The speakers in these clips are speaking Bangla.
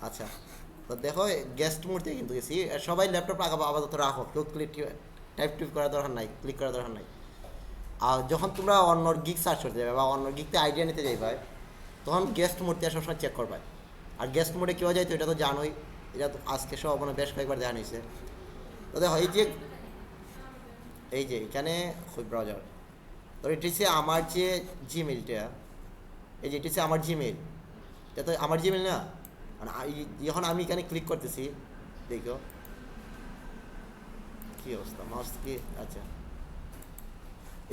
আচ্ছা, তো দেখো গেস্ট মুডতে কিন্তু গেছি। সবাই ল্যাপটপ আপাতত রাখো, কেউ ক্লিক টাইপ টিপ করার দরকার নাই, ক্লিক করার দরকার নাই। আর যখন তোমরা অন্য গিগ সার্চ করতে যাবে বা অন্য গিগতে আইডিয়া নিতে যাইবে, তখন গেস্ট মোডতে সবসময় চেক করবে। আর গেস্ট মোডে কেউ যায় তো এটা তো জানোই, এটা তো আজকে সব মানে বেশ কয়েকবার দেখা নিয়েছে। তো দেখো এই যে এখানে ব্রাউজার, তো এটি হচ্ছে আমার যে জিমেইলটা, এই যে এটি হচ্ছে আমার জিমেইল। এটা তো আমার জিমেইল না, মানে যখন আমি এখানে ক্লিক করতেছি, দেখো কী অবস্থা মাউস কি। আচ্ছা,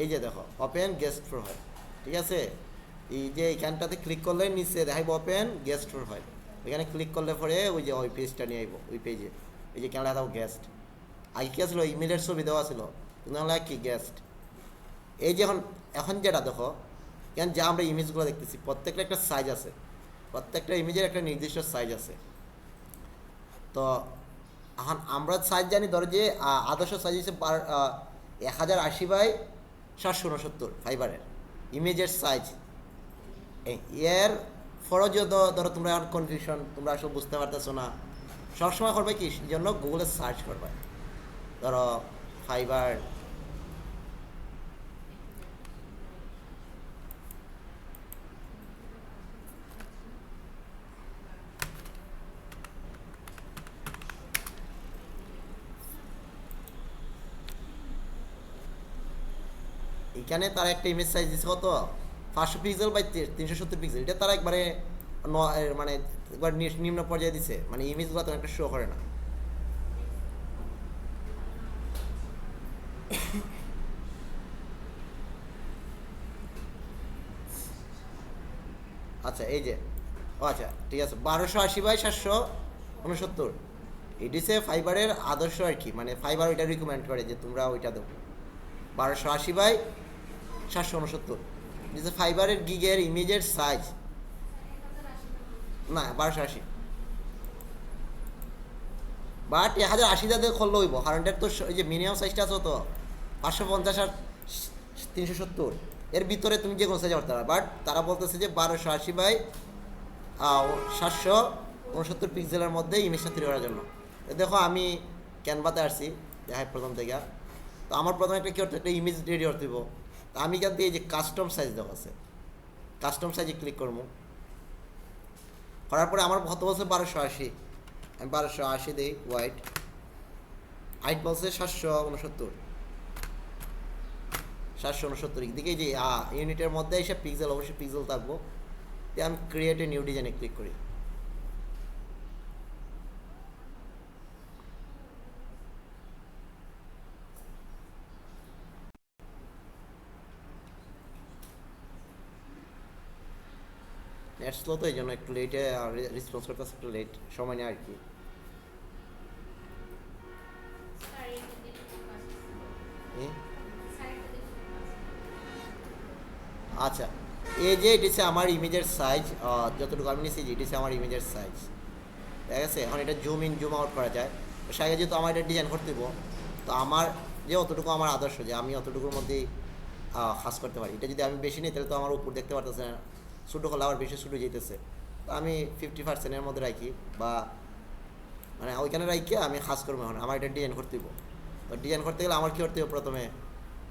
এই যে দেখো ওপেন গেস্ট প্রোফাইল, ঠিক আছে। এই যে এইখানটাতে ক্লিক করলে নিচে দেখাইব ওপেন গেস্ট প্রোফাইল। এখানে ক্লিক করলে পরে ওই যে ওই পেজটা নিয়ে আইব, ওই পেজে এই যে কেন লেখা গেস্ট। আগে কি আসলো, ইমেলের ছবি দেওয়া ছিল, কিন্তু লেখা কি গেস্ট। এই যে এখন এখন যেটা দেখো, কেন যে আমরা ইমেজগুলো দেখতেছি প্রত্যেকটা একটা সাইজ আছে, প্রত্যেকটা ইমেজের একটা নির্দিষ্ট সাইজ আছে। তো এখন আমরা সাইজ জানি, ধরো যে আদর্শ সাইজ হচ্ছে 1080 বাই 769 ফাইবারের ইমেজের সাইজ। এর ফরজ ধরো তোমরা এখন কনফিউশন, তোমরা আসলে বুঝতে পারতেছো না, সবসময় করবে কি জন্য গুগলে সার্চ করবে, ধরো ফাইবার। এখানে তারা একটা ইমেজ সাইজ দিচ্ছে কত, 500 পিক্সেল বাই 370 পিক্সেল। এটা তারা একবারে মানে একবার নিম্ন পর্যায়ে দিছে, মানে ইমেজগুলো তো একটা শো করে না। আচ্ছা এই যে, ও আচ্ছা ঠিক আছে, 1280 বাই 769। এটি হচ্ছে ফাইবারের আদর্শ আর কি, মানে ফাইবার ওইটা রিকমেন্ড করে যে তোমরা ওইটা দেবো 1280 বাই 769। যে ফাইবারের গিগের ইমেজের সাইজ, না 1280, বাট 1080 যাতে করলে হইব, কারণ এটার তো এই যে মিনিমাম সাইজটা আছে তো 550 আর 370, এর ভিতরে তুমি যে কোনো সাইজ করতে পারো। বাট তারা বলতেছে যে 1280 বাই 769 মধ্যে ইমেজটা তৈরি করার জন্য। দেখো আমি ক্যানভাতে আসছি, দেখাই প্রথম থেকে। তো আমার প্রথমে একটা কী করতে, একটা ইমেজ রেডি করতে হইব। তো আমি এখান থেকে এই যে কাস্টম সাইজ দেওয়া আছে, কাস্টম সাইজে ক্লিক করবো। করার পরে আমার কত বলছে 1280, আমি 1280 দিই হোয়াইট, হাইট বলছে 769। দিকে যে ইউনিটের মধ্যে এসে পিক্সেল, অবশ্যই পিক্সেল থাকবো। আমি ক্রিয়েট এ নিউ ডিজাইনে ক্লিক করি। নেট স্লো তো এই জন্য একটু লেটে রেসপন্স করতেছে, একটু লেট সময় নেয় আর কি। হুম? আচ্ছা, এই যে এটি হচ্ছে আমার ইমেজের সাইজ, যতটুকু আমি নিয়েছি এটি হচ্ছে আমার ইমেজের সাইজ, ঠিক আছে। এখন এটা জুম ইন জুম আউট করা যায়। সাইজে যেহেতু আমার এটা ডিজাইন করতে দেবো, তো আমার যে অতটুকু আমার আদর্শ, যে আমি অতটুকুর মধ্যেই কাজ করতে পারি। এটা যদি আমি বেশি নিই তাহলে তো আমার উপর দেখতে পারতেছে না, ছোটো হলে আবার বেশি ছোটো যেতেছে। তো আমি 50%-এর মধ্যে রাখি, বা মানে ওইখানে রাখি আমি কাজ করবো। এখন আমার এটা ডিজাইন করতে দেবো, তো ডিজাইন করতে গেলে আমার কী করতে হবে, প্রথমে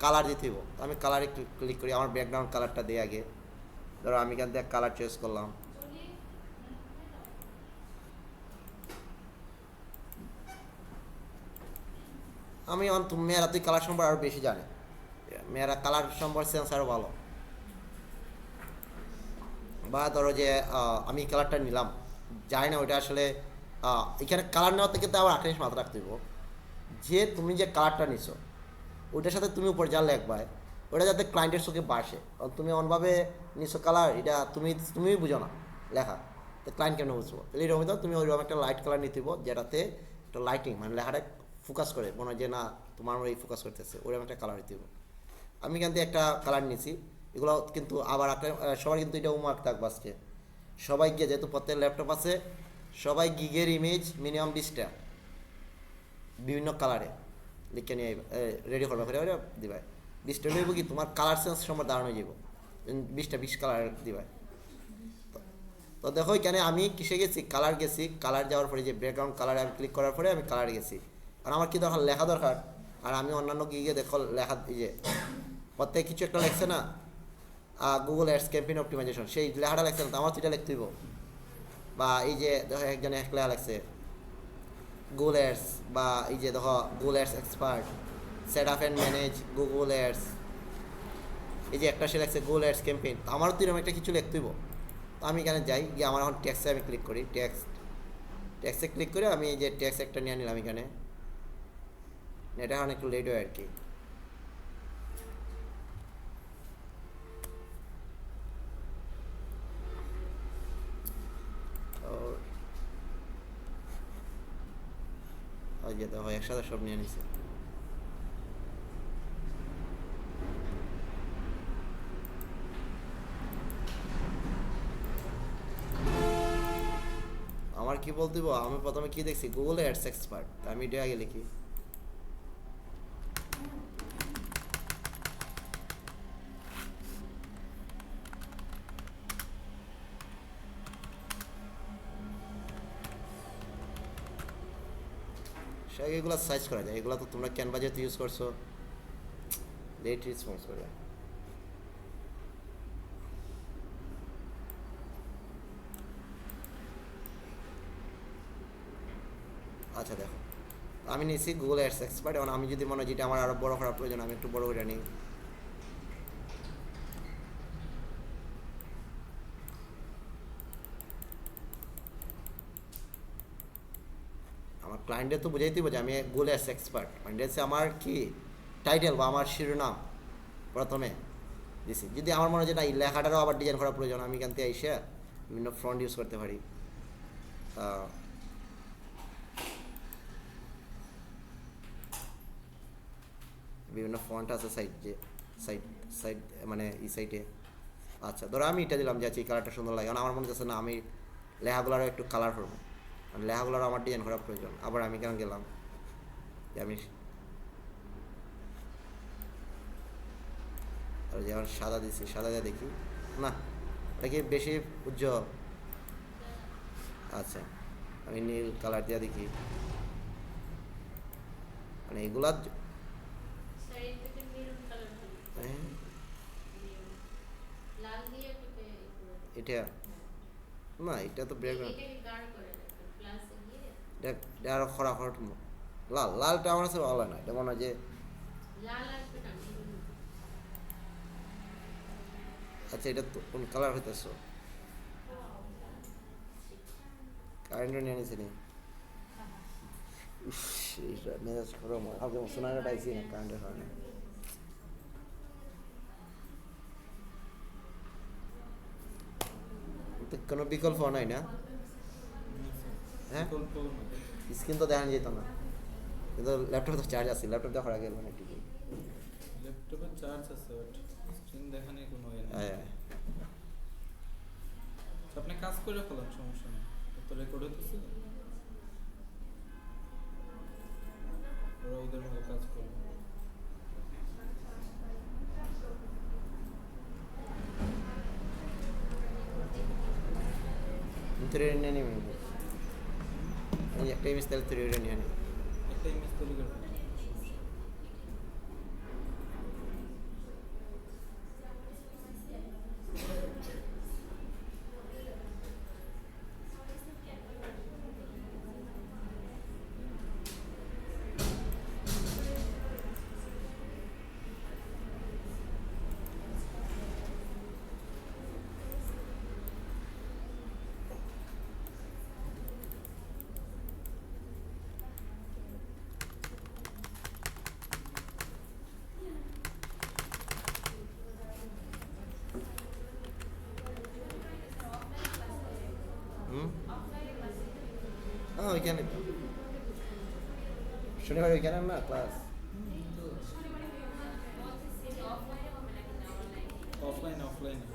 কালার দিতে হইব। তো আমি কালারে ক্লিক করি, আমার ব্যাকগ্রাউন্ড কালারটা দিই আগে। ধরো আমি এখান থেকে কালার চয়েস করলাম। আমি মেয়েরা তুই কালার সম্পর্কে আরও বেশি জানে, মেয়েরা কালার সম্পর্কে সেন্স আরও ভালো। বা ধরো যে আমি কালারটা নিলাম, জানি না ওইটা আসলে এখানে কালার নেওয়াতে কিন্তু আবার একটা জিনিস মাথা রাখতে হইব, যে তুমি যে কালারটা নিছো ওইটার সাথে তুমি উপর যা লেখবায় ওটা যাতে ক্লায়েন্টের চোখে বাসে। কারণ তুমি অনভাবে নিছো কালার, এটা তুমিই বুঝো না লেখা, তো ক্লায়েন্ট কেন বুঝবো। তাহলে এরকম তো তুমি ওইরকম একটা লাইট কালার নিতে হইব, যেটাতে একটা লাইটিং মানে লেখাটা ফোকাস করে, মনে হয় যে না তোমার এই ফোকাস করতেছে, ওইরকম একটা কালার নিতে হইব। আমি এখান থেকে একটা কালার নিয়েছি। এগুলো কিন্তু আবার একটা সবার কিন্তু এটা হোমওয়ার্ক থাকবে আজকে, সবাই গিয়ে যেহেতু প্রত্যেক ল্যাপটপ আছে, সবাই গিগের ইমেজ মিনিমাম 20টা বিভিন্ন কালারে লিখে নিয়ে রেডি করবে, করে দিবে। 20টা হইব কি তোমার কালার সেন্স সম্পর্কে ধারণা হয়ে যাব, 20 কালার দিবে। তো দেখো এখানে আমি কিসে গেছি, কালার গেছি, কালার যাওয়ার পরে যে ব্যাকগ্রাউন্ড কালারে আমি ক্লিক করার পরে আমি কালার গেছি। কারণ আমার কি দরকার, লেখা দরকার। আর আমি অন্যান্য গিয়ে দেখো লেখা, এই যে প্রত্যেক কিছু একটা লেখছে না, গুগল অ্যাডস ক্যাম্পেইন অপটিমাইজেশন, সেই লেখাটা লেখছে না, তো আমার তো এটা লিখতে হইব। বা এই যে দেখো একজনে এক লেখা লেখছে গুগল অ্যাডস, বা এই যে দেখো Google ads expert, set up and manage Google ads, এই যে একটা সে লেখছে গুগল অ্যাডস ক্যাম্পেইন, তো আমারও তো এরকম একটা কিছু লিখতে হইব। তো আমি এখানে যাই, গিয়ে আমার এখন ট্যাক্সে আমি ক্লিক করি, ট্যাক্সে ক্লিক করে আমি এই যে ট্যাক্স একটা নিয়ে নিলাম এখানে। এটা এখন একটু লেট হয় আর কি। ওই যে দেখো একসাথে সব নিয়ে নিছে। আমার কি বলতে হইব, আমি প্রথমে কি দেখছি গুগল অ্যাডস এক্সপার্ট, আমি এটা আগে লিখি। সে এগুলো সার্চ করা যায়, এগুলো তো তোমরা ক্যানভা যেহেতু ইউজ করছো, লেট রেসপন্স করবে। আচ্ছা দেখো আমি নিয়েছি গুগল অ্যাডস এক্সপার্ট। এখন আমি যদি মনে হয় যেটা আমার আরও বড় করার প্রয়োজন, আমি একটু বড় করে নিই। আমার ক্লায়েন্টের তো বুঝাইতে হবে যে আমি গুগল অ্যাডস এক্সপার্ট, মানে হচ্ছে আমার কি টাইটেল বা আমার শিরোনাম প্রথমে দিছি। যদি আমার মনে হয় যে না এই লেখাটারও আবার ডিজাইন করা প্রয়োজন, আমি এখান থেকে এসে বিভিন্ন ফ্রন্ট ইউজ করতে পারি। বিভিন্ন ফন্ট আছে সাইড, যে সাইড সাইড মানে এই সাইডে। আচ্ছা ধরো আমি এটা দিলাম যে এই কালারটা সুন্দর লাগে, কারণ আমার মনে হচ্ছে না আমি লেখাগুলোরও একটু কালার করবো, মানে লেখাগুলোরও আমার ডিজাইন করা প্রয়োজন। আবার আমি কেন গেলাম যে আমি যেমন সাদা দিচ্ছি, সাদা দিয়ে দেখি না এটা কি বেশি উজ্জ্বল। আচ্ছা আমি নীল কালার দিয়ে দেখি, মানে এগুলা এটা না, এটা তো ব্যাকগ্রাউন্ড, এটা আরো খরা খরা লাল, লালটা আমার কাছে ভালো না, এটা মনে হয় যে আচ্ছা এটা তো কোন কালার হইতেছ, কারেন্ট নিয়ে নিয়েছি নি। মেজাজ গরম হয়, আগে সোনাটা আইসি না কারেন্টের কারণে। কোনো বিকল্প নাই না? হ্যাঁ স্ক্রিন তো দেখা যেত না, কিন্তু ল্যাপটপে তো চার্জ আছে, ল্যাপটপ দেখার আগে মানে একটু ল্যাপটপে চার্জ আছে বাট স্ক্রিন দেখা নেই কোনো ইয়ে নেই। হ্যাঁ আপনি কাজ করে ফেলান, সমস্যা নেই, তো রেকর্ড হইতেছে, ওরা ওদের মতো কাজ করবে। তৈরি নিয়ে নিবি, একটা ইমেজ তাহলে তৈরি নিয়ে নিবি। একটা ইমেজ তৈরি করে ফেলান, সমস্যা নেই। হুম হ্যাঁ ওইখানে তো শনিবার ওইখানে না ক্লাস। অফলাইনে অফলাইনে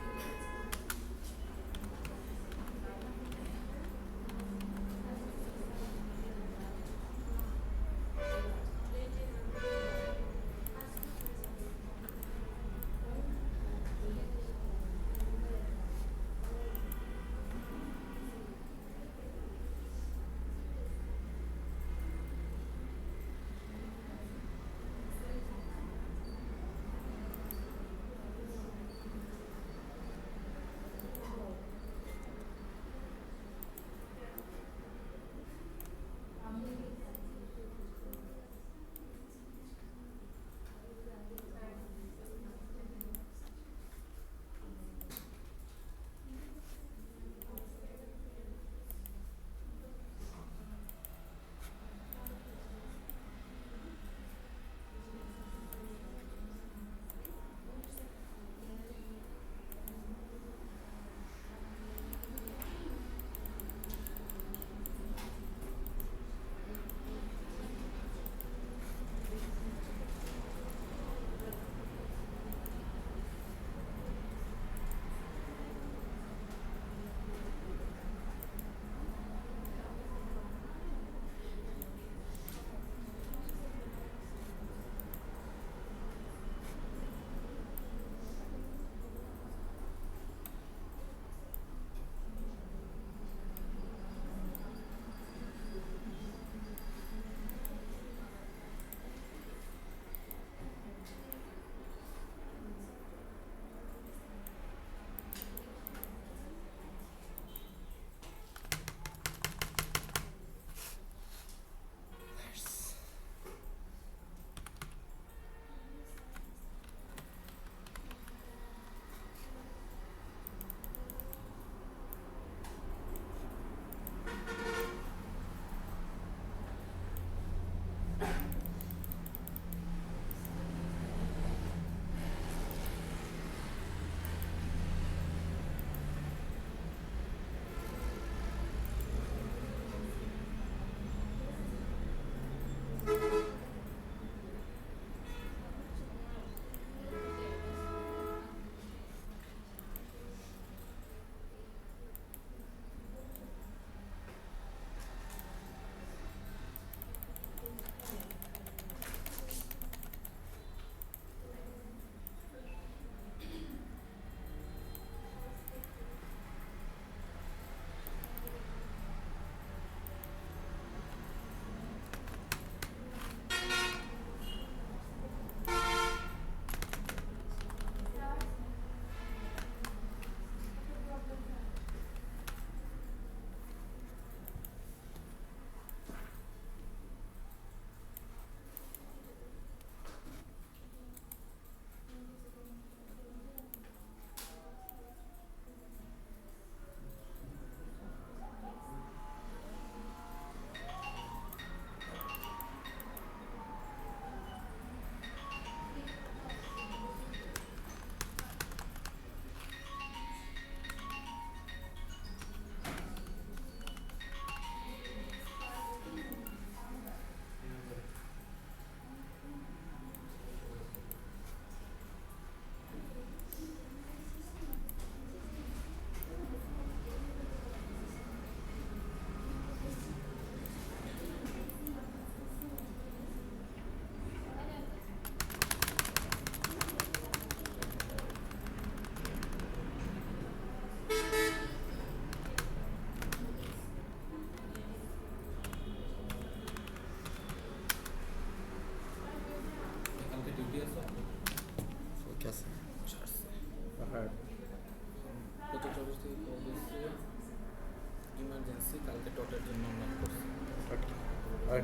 কালকে টটের জন্য নক করছি।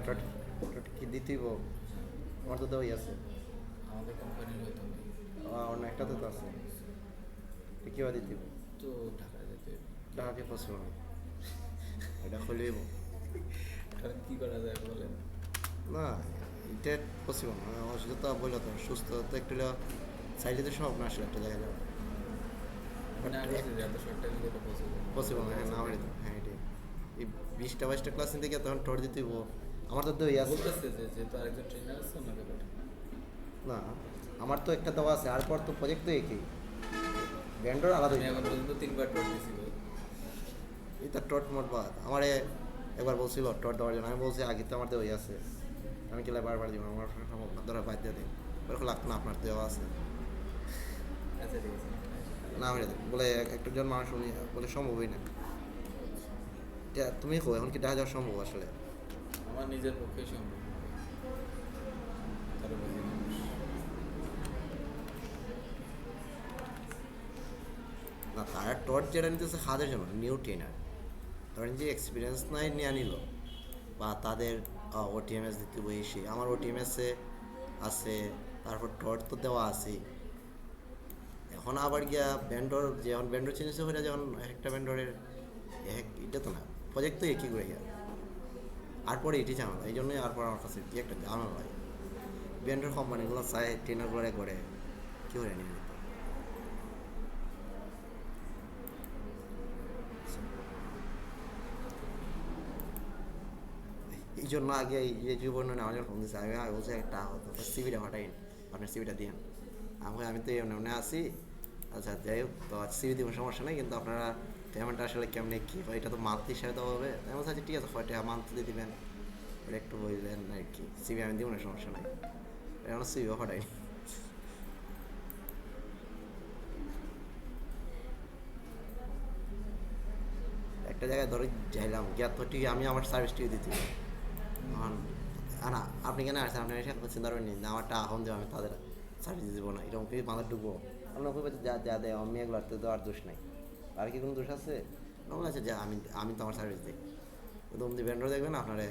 টট কি দিতেইব? আমার তো দেওয়াই আছে। আমাদের কোম্পানির হয়তো নেই। অন্য একটাতে তো আছে। কীভাবে দিতেইব? তো ঢাকায় যেতে হবে। টাকা পসিবল না, এটা খুলবেইব কারণ কী করা যায় বলেন? না, এটা পসিবল না। অসুস্থতা বললো তো, সুস্থ তো একটু সাইডে তো সব না আসলে একটা জায়গায় যাওয়া মানে আগে এত শর্ট টাইমে যেটা পসিবল পসিবল না। হ্যাঁ, না হলে তো হ্যাঁ এটাই এই 20টা ক্লাস নিতে গিয়ে তখন টোর দিতেইব। আমার তো দই আছে বলতেছে যে যেহেতু আরেকজন ট্রেনার আছে ওনাকে পাঠান। না, আমার তো একটা দেওয়া আছে, আর পর তো প্রজেক্ট তো একই, ব্যান্ডর আলাদা। আমি এখন পর্যন্ত 3বার টোট দিছি ভাই। এটা টট মোট বাদ আমারে একবার বলছিল টট দেওয়ার জন্য, আমি বলছি আগে তো আমার দেওয়াই আছে, আমি কেলে বারবার দিব, আমার সম্ভব না, ধরো বাদ দিয়ে দিন। ওরকম লাগতো না, আপনার দেওয়া আছে আচ্ছা ঠিক আছে। না, আমি বলে একজন মানুষ উনি বলে সম্ভবই না। এটা তুমি কো এখন কি দেখা যাওয়া সম্ভব আসলে? আমার নিজের পক্ষেই সম্ভব না। তারও বলি মানুষ। না, তারা টট যেটা নিতেছে হাতের জন্য নিউ ট্রেনার, ধরেন যে এক্সপিরিয়েন্স নাই নিয়ে নিল, বা তাদের ওটিএমএস দিতে বসে, আমার ওটিএমএসে আছে, তারপর টট তো দেওয়া আছেই। এখন আবার গিয়া ব্যান্ডর, যখন ব্যান্ডর চেঞ্জ হয়ে যায়, যখন একটা ব্যান্ডরের এটা তো না, প্রজেক্ট তো একই করে গিয়া, আর পরে এটি ঝামেলা, এই জন্যই আর পর আমার কাছে কি একটা ঝামেলা হয়। ব্যান্ডর কোম্পানিগুলো চায় ট্রেনারগুলো করে কী করে নিয়ে নিতে। এই জন্য আগে এই জীবন আমার যখন ফোন দিচ্ছে, আমি আগে বলছি একটা সিভিটা হটাই, আপনার সিভিটা দিন। আমি তো এমনি এমনি আসি, আচ্ছা যাই হোক, তো সিভি দিব সমস্যা নেই, কিন্তু আপনারা পেমেন্টটা আসলে কেমনি কী হয়, এটা তো মান্থলি হিসাবে দেওয়া হবে। আমি বলছি আচ্ছা ঠিক আছে, 40 টাকা মান্থলি দিবেন, ওটা একটু বললেন আর কি, সিভি আমি দিব না, সমস্যা নাই। এখন সিভিও হটাইনি। একটা জায়গায় ধরে যাইলাম গিয়া, তো ঠিক আমি আমার সার্ভিসটিও দিতে হবে। এখন না, আপনি কেন আসছেন, আপনি এসে চিন্তা করবেন না আমারটা এখন দেবো, আমি তাদের সার্ভিস দেবো না, এরকম কি মাথা ঢুকবো? আপনার খুব যা যা দেয় আমি এগুলোতে তো আর দোষ নাই, আর কি কোনো দোষ আছে? আমার আছে যা, আমি তো আমার সার্ভিস দিই, কিন্তু অমনি ব্যান্ডর দেখবেন আপনারা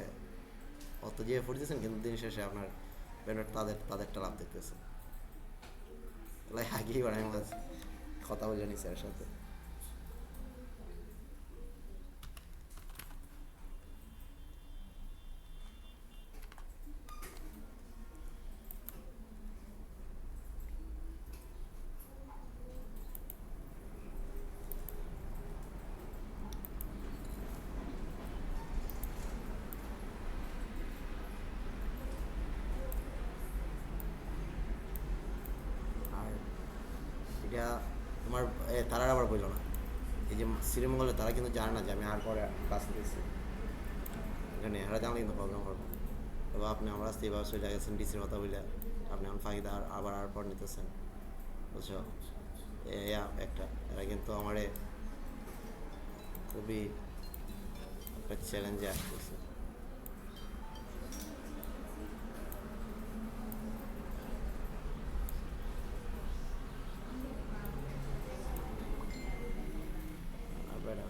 অত যে এফোর্ট দিয়েছেন, কিন্তু দিন শেষে আপনার ব্যান্ডর তাদেরটা লাভ দেখতেছে। তাহলে আগেই বার আমি কথা বলে নিই স্যারের সাথে। আর এটা তোমার তারার আবার বললো না, এই যে শ্রীমঙ্গলে তারা কিন্তু জানে না যে আমি আর পরে ক্লাস নিতেছি এখানে, এরা জানলে কিন্তু প্রবলেম করবো। তবে আপনি আমার কাছে এভাবে চলে গেছেন ডিসির কথা বলে, আপনি আমার ফাঁকিতে আবার আর পর নিতেছেন, বুঝছো? একটা এরা কিন্তু আমারে খুবই একটা চ্যালেঞ্জে আসতেছে।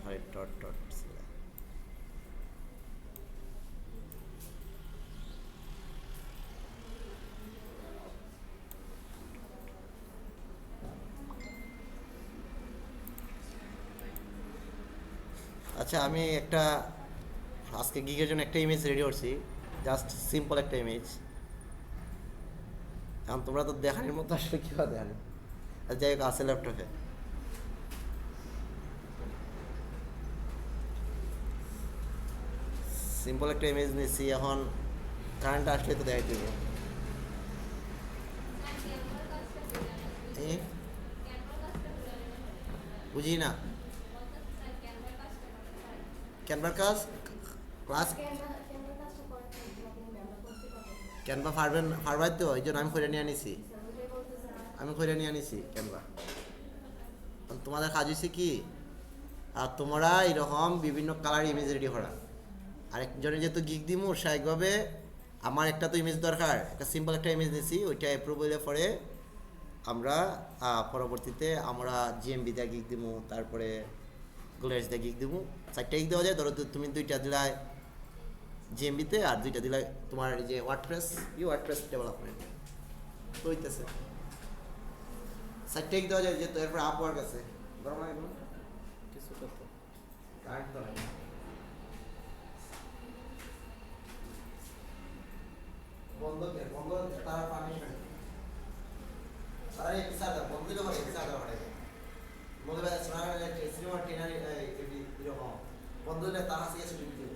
খালি টট টট ছিল। আচ্ছা, আমি একটা আজকে গিগের জন্য একটা ইমেজ রেডি করছি, জাস্ট সিম্পল একটা ইমেজ। এখন তোমরা তো দেখানোর মতো আসলে কীভাবে দেখানো, আর যাই হোক আছে ল্যাপটপে। সিম্পল একটা ইমেজ নিচ্ছি, এখন কারেন্টটা আসলে তো দেখাই দেবো। বুঝি না ক্যানভার কাজ ক্লাস, ক্যানভা ফারবার তো এই জন্য আমি খৈরা নিয়ে আনিছি, ক্যানভা। তোমাদের কাজ হয়েছে কি, আর তোমরা এরকম বিভিন্ন কালার ইমেজ রেডি করা, আরেকজনের যেহেতু গিগ দিমু স্বাভাবিকভাবে আমার একটা তো ইমেজ দরকার, একটা সিম্পল একটা ইমেজ নিয়েছি, ওইটা অ্যাপ্রুভ হলে পরে আমরা পরবর্তীতে আমরা জিএমবি দিয়ে গিগ দিমু, তারপরে গ্লোরিয়াসিতে গিগ দিব, 4টা গিগ দেওয়া যায়। ধরো তুমি 2টা দিলাই জিএমবিতে আর 2টা দিলাই তোমার এই যে ওয়ার্ডপ্রেস ডেভেলপমেন্ট তো হইতেছে। 4টা গিগ দেওয়া যায়, যে তো এরপর আপওয়ার্ক আছে। গরম লাগে না? কিছু কত কারেন্ট তো নাই। বন্ধ তারা পানিশমেন্ট তারা এপিসার দাও, বন্ধ দিলে পরে এপিসার দাও হাঁটে বন্ধ দিলে সোনার সিনেমা টেনার এরকম বন্ধ দিলে তার হাসি গেছে টিভি দিব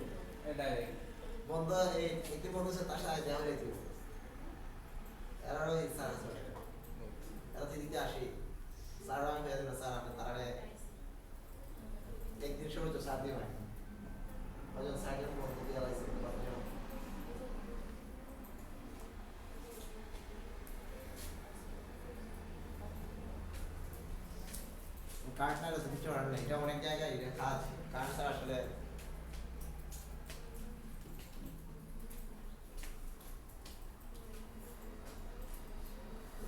ডাইরেক্ট বন্ধ এই একটি বন্ধু সে তার সাথে দেওয়া হয়ে দিব এরারও ইচ্ছা আছে এরা দিদিতে আসি স্যার আমি হয়ে দেবেন স্যার আপনি তারা একদিন সময় তো স্যার দিবেন হয়তো স্যারের বন্ধ দিয়ে লাগছে কারেন্ট না হলে কিছু রান্না এটা অনেক জায়গায় এটা কাজ কারেন্ট ছাড়া আসলে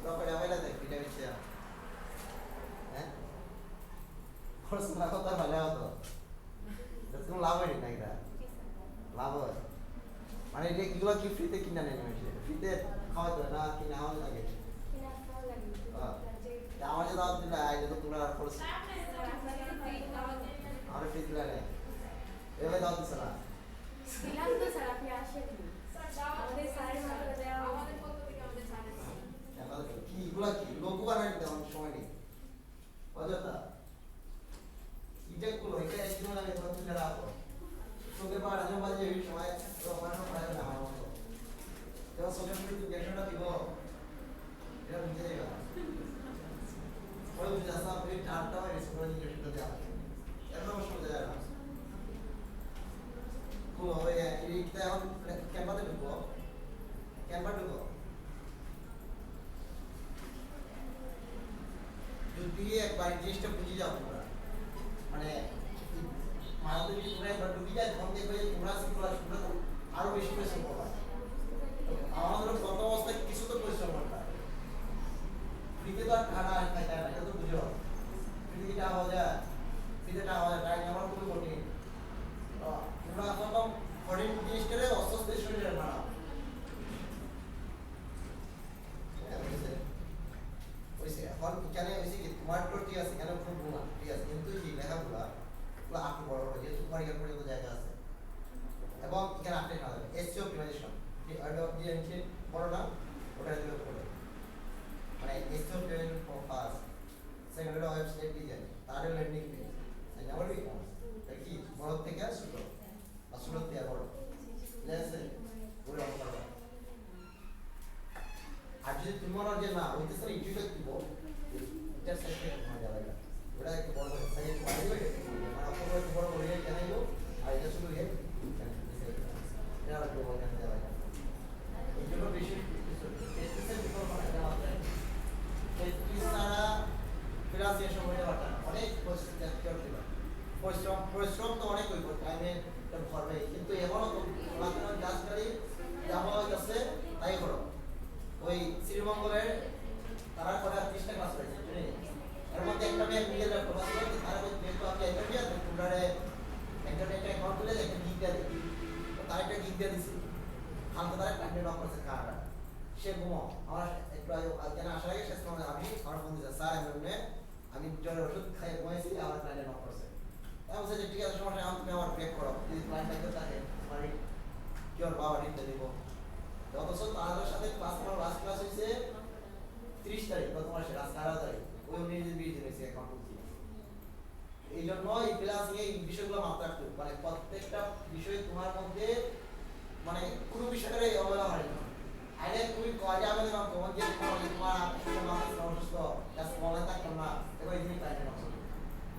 রকম আবেলা দেখ এটা হচ্ছে হ্যাঁ খরচ না কথা ভালো হতো কোনো লাভ হয় না এটা লাভ হয় মানে এটা এগুলো কি ফ্রিতে কিনা নেই ফ্রিতে খাওয়া যায় না কিনা আমার লাগে আমার যে দাওয়াত দিলে আগে তো তোমরা খরচ আমার ফ্রি দিলে নেই এভাবে দাওয়াত দিচ্ছে না দিলাম তো স্যার আপনি আসেননি আমাদের স্যারের মাধ্যমে দেওয়া আমাদের পক্ষ থেকে আমাদের স্যারের কি এগুলা কি লোগো বানাই দিতে আমার সময় নেই অযথা এটা গুলো এটা একদিন লাগে তোমার তুলে রাখো তোকে পাড়া জমা যে এই সময় রকমানো পারে না আমার মতো যখন সোশ্যাল মিডিয়া গ্যাসটা দিব এটা বুঝে যাবে ওই বুঝে আসা আপনি টাটা হয় রিসোর্স নিয়ে দেওয়া এরকম সময় যায় না কোন হবে এইটা এখন ক্যাম্পাতে ঢুকবো যদি একবার জিনিসটা বুঝে যাও তোমরা মানে মারাত্মক যদি তোমরা একবার ঢুকে যায় তখন দেখবে যে তোমরা আরো বেশি পরিশ্রম করবা আমাদের প্রথম অবস্থায় কিছু তো পরিশ্রম করতে হবে ফ্রিতে তো আর খানা খাইতে হয় না এটা তো বুঝো ফ্রিতে টাকা হওয়া যায় টাকা নেওয়ার খুবই কঠিন তোমরা প্রথম কঠিন জিনিসটারে অস্বস্তি শরীরে বানাও এখন এখানে হয়েছে কি তোমার তো ঠিক আছে এখানে খুব গুণা ঠিক আছে কিন্তু এই লেখাগুলা ওগুলো আপনি বড় বড় যেহেতু তোমার এখানে পর্যন্ত জায়গা আছে এবং এখানে আপনি না যাবে এসসিও অপটিমাইজেশন বড় না ওটা দিলে পড়ে মানে SEO optimization for first second হলো ওয়েবসাইট ডিজাইন থার্ড হলো ল্যান্ডিং পেজ সেকেন্ড হলো ই-কমার্স এটা কি বড় থেকে ছোট আর ছোট থেকে বড় ঠিক আছে ওটা অঙ্ক করবা আর যদি তুমি মনে হয় যে না ওই দেশের ইন্টারভিউ দিব এটা সেক্টর হয়ে যাবে না ওটা একটু বড় করে সাইজ বাড়িয়ে দেবে মানে আপনারা একটু বড় করে জানাইলো আর এটা শুধু হে এটা আর একটু বড় করে দেওয়া যায় এই জন্য বেশি টেস্টের বিকল্প না এটা আমাদের এই সারা ফিনান্সিয়েশন হয়ে যাওয়াটা অনেক পরিশ্রম তো অনেক হইব টাইমে ভরবে কিন্তু এমনও তোমার কাজকারী যা হওয়া গেছে তাই করো ওই শ্রীমঙ্গলের তারা করে 30টা ক্লাস হয়েছে এর মধ্যে একটা মেয়ে নিজের ক্লাস করে তারা ওই যেহেতু আপনি ইন্টারভিউ তোমরা ইন্টারনেট অ্যাকাউন্ট খুলে একটা গিগ দিয়ে দিই তো তার একটা গিগ দিয়ে দিছি হালকা তারা ক্লায়েন্টের নক করছে কারা সে ঘুমো আমার একটু কেন আসার আগে শেষ সময় আমি আমার ফোন দিয়েছে স্যার আমি জ্বরের ওষুধ খাই ঘুমাইছি আমার ক্লায়েন্টের নক করছে আমি বলছি যে ঠিক আছে সমস্যা আমি তুমি আমার ব্রেক করো যদি ক্লায়েন্ট থাকতে থাকে আমার কি ওর বাবা রিটটা দিব অথচ তাদের সাথে লাস্ট ক্লাস হয়েছে 30 তারিখ গত মাসে রাত 11 তারিখ ওই উনি যে বিয়ে দিয়েছে অ্যাকাউন্ট খুলছি এই জন্য এই ক্লাস এই বিষয়গুলো মাথায় রাখতে মানে প্রত্যেকটা বিষয় তোমার মধ্যে মানে কোনো বিষয়টারে অবহেলা হয় না আগে তুমি কয়টা আমাদের নাম তোমার যে তোমার অসুস্থ মনে থাকতাম না এবার এই জিনিস টাইমে নষ্ট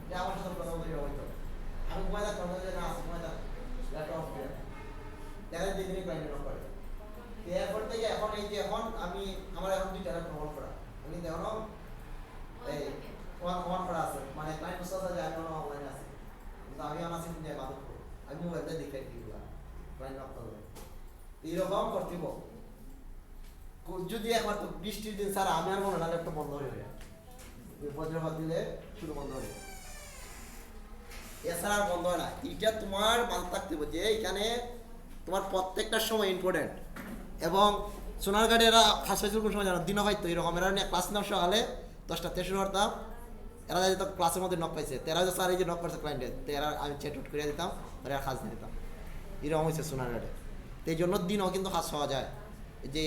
যে আমার সাথে কথা বলে হয়তো আমি ঘুমাই থাকতাম না যে না ঘুমাই থাকতাম ল্যাপটপ অফ করে দেখা যায় দিনে ক্লায়েন্ট নক করে এরপর থেকে এখন এই যে এখন আমি আমার এখন 2টা প্রমাণ করা আমি দেখো এই প্রমাণ করা আছে মানে ক্লায়েন্ট বুঝতে যায় এখন অনলাইনে আছে কিন্তু আমি আমার সিস্টেম দিয়ে বাদ করব আমি মোবাইলটা দেখে দিগুলা ক্লায়েন্ট নক করবে এইরকম করতেব যদি একবার তো বৃষ্টির দিন স্যার আমি আর মনে না ল্যাপটপ বন্ধ হয়ে যায় বজ্রপাত দিলে শুরু বন্ধ হয়ে যায় এছাড়া আর বন্ধ হয় না। এটা তোমার মাথা থাকতে হবে যে এখানে তোমার প্রত্যেকটা সময় ইম্পর্টেন্ট। এবং সোনারগাঁড়ে এরা ফার্স্ট হয়েছিল কোন সময় জানো, দিনও হয়তো এরকম এরা নিয়ে ক্লাস নিতাম সকালে 10টা শুরু করতাম, এরা যেত ক্লাসের মধ্যে নক পাইছে, তেরা যে স্যার এই যে নক করছে ক্লায়েন্টে, তেরা আমি চ্যাট আউট করে দিতাম, তারা খাস দিয়ে দিতাম। এরকম হয়েছে সোনারগাঁড়ে। তো এই জন্য দিনও কিন্তু কাজ পাওয়া যায়। এই যে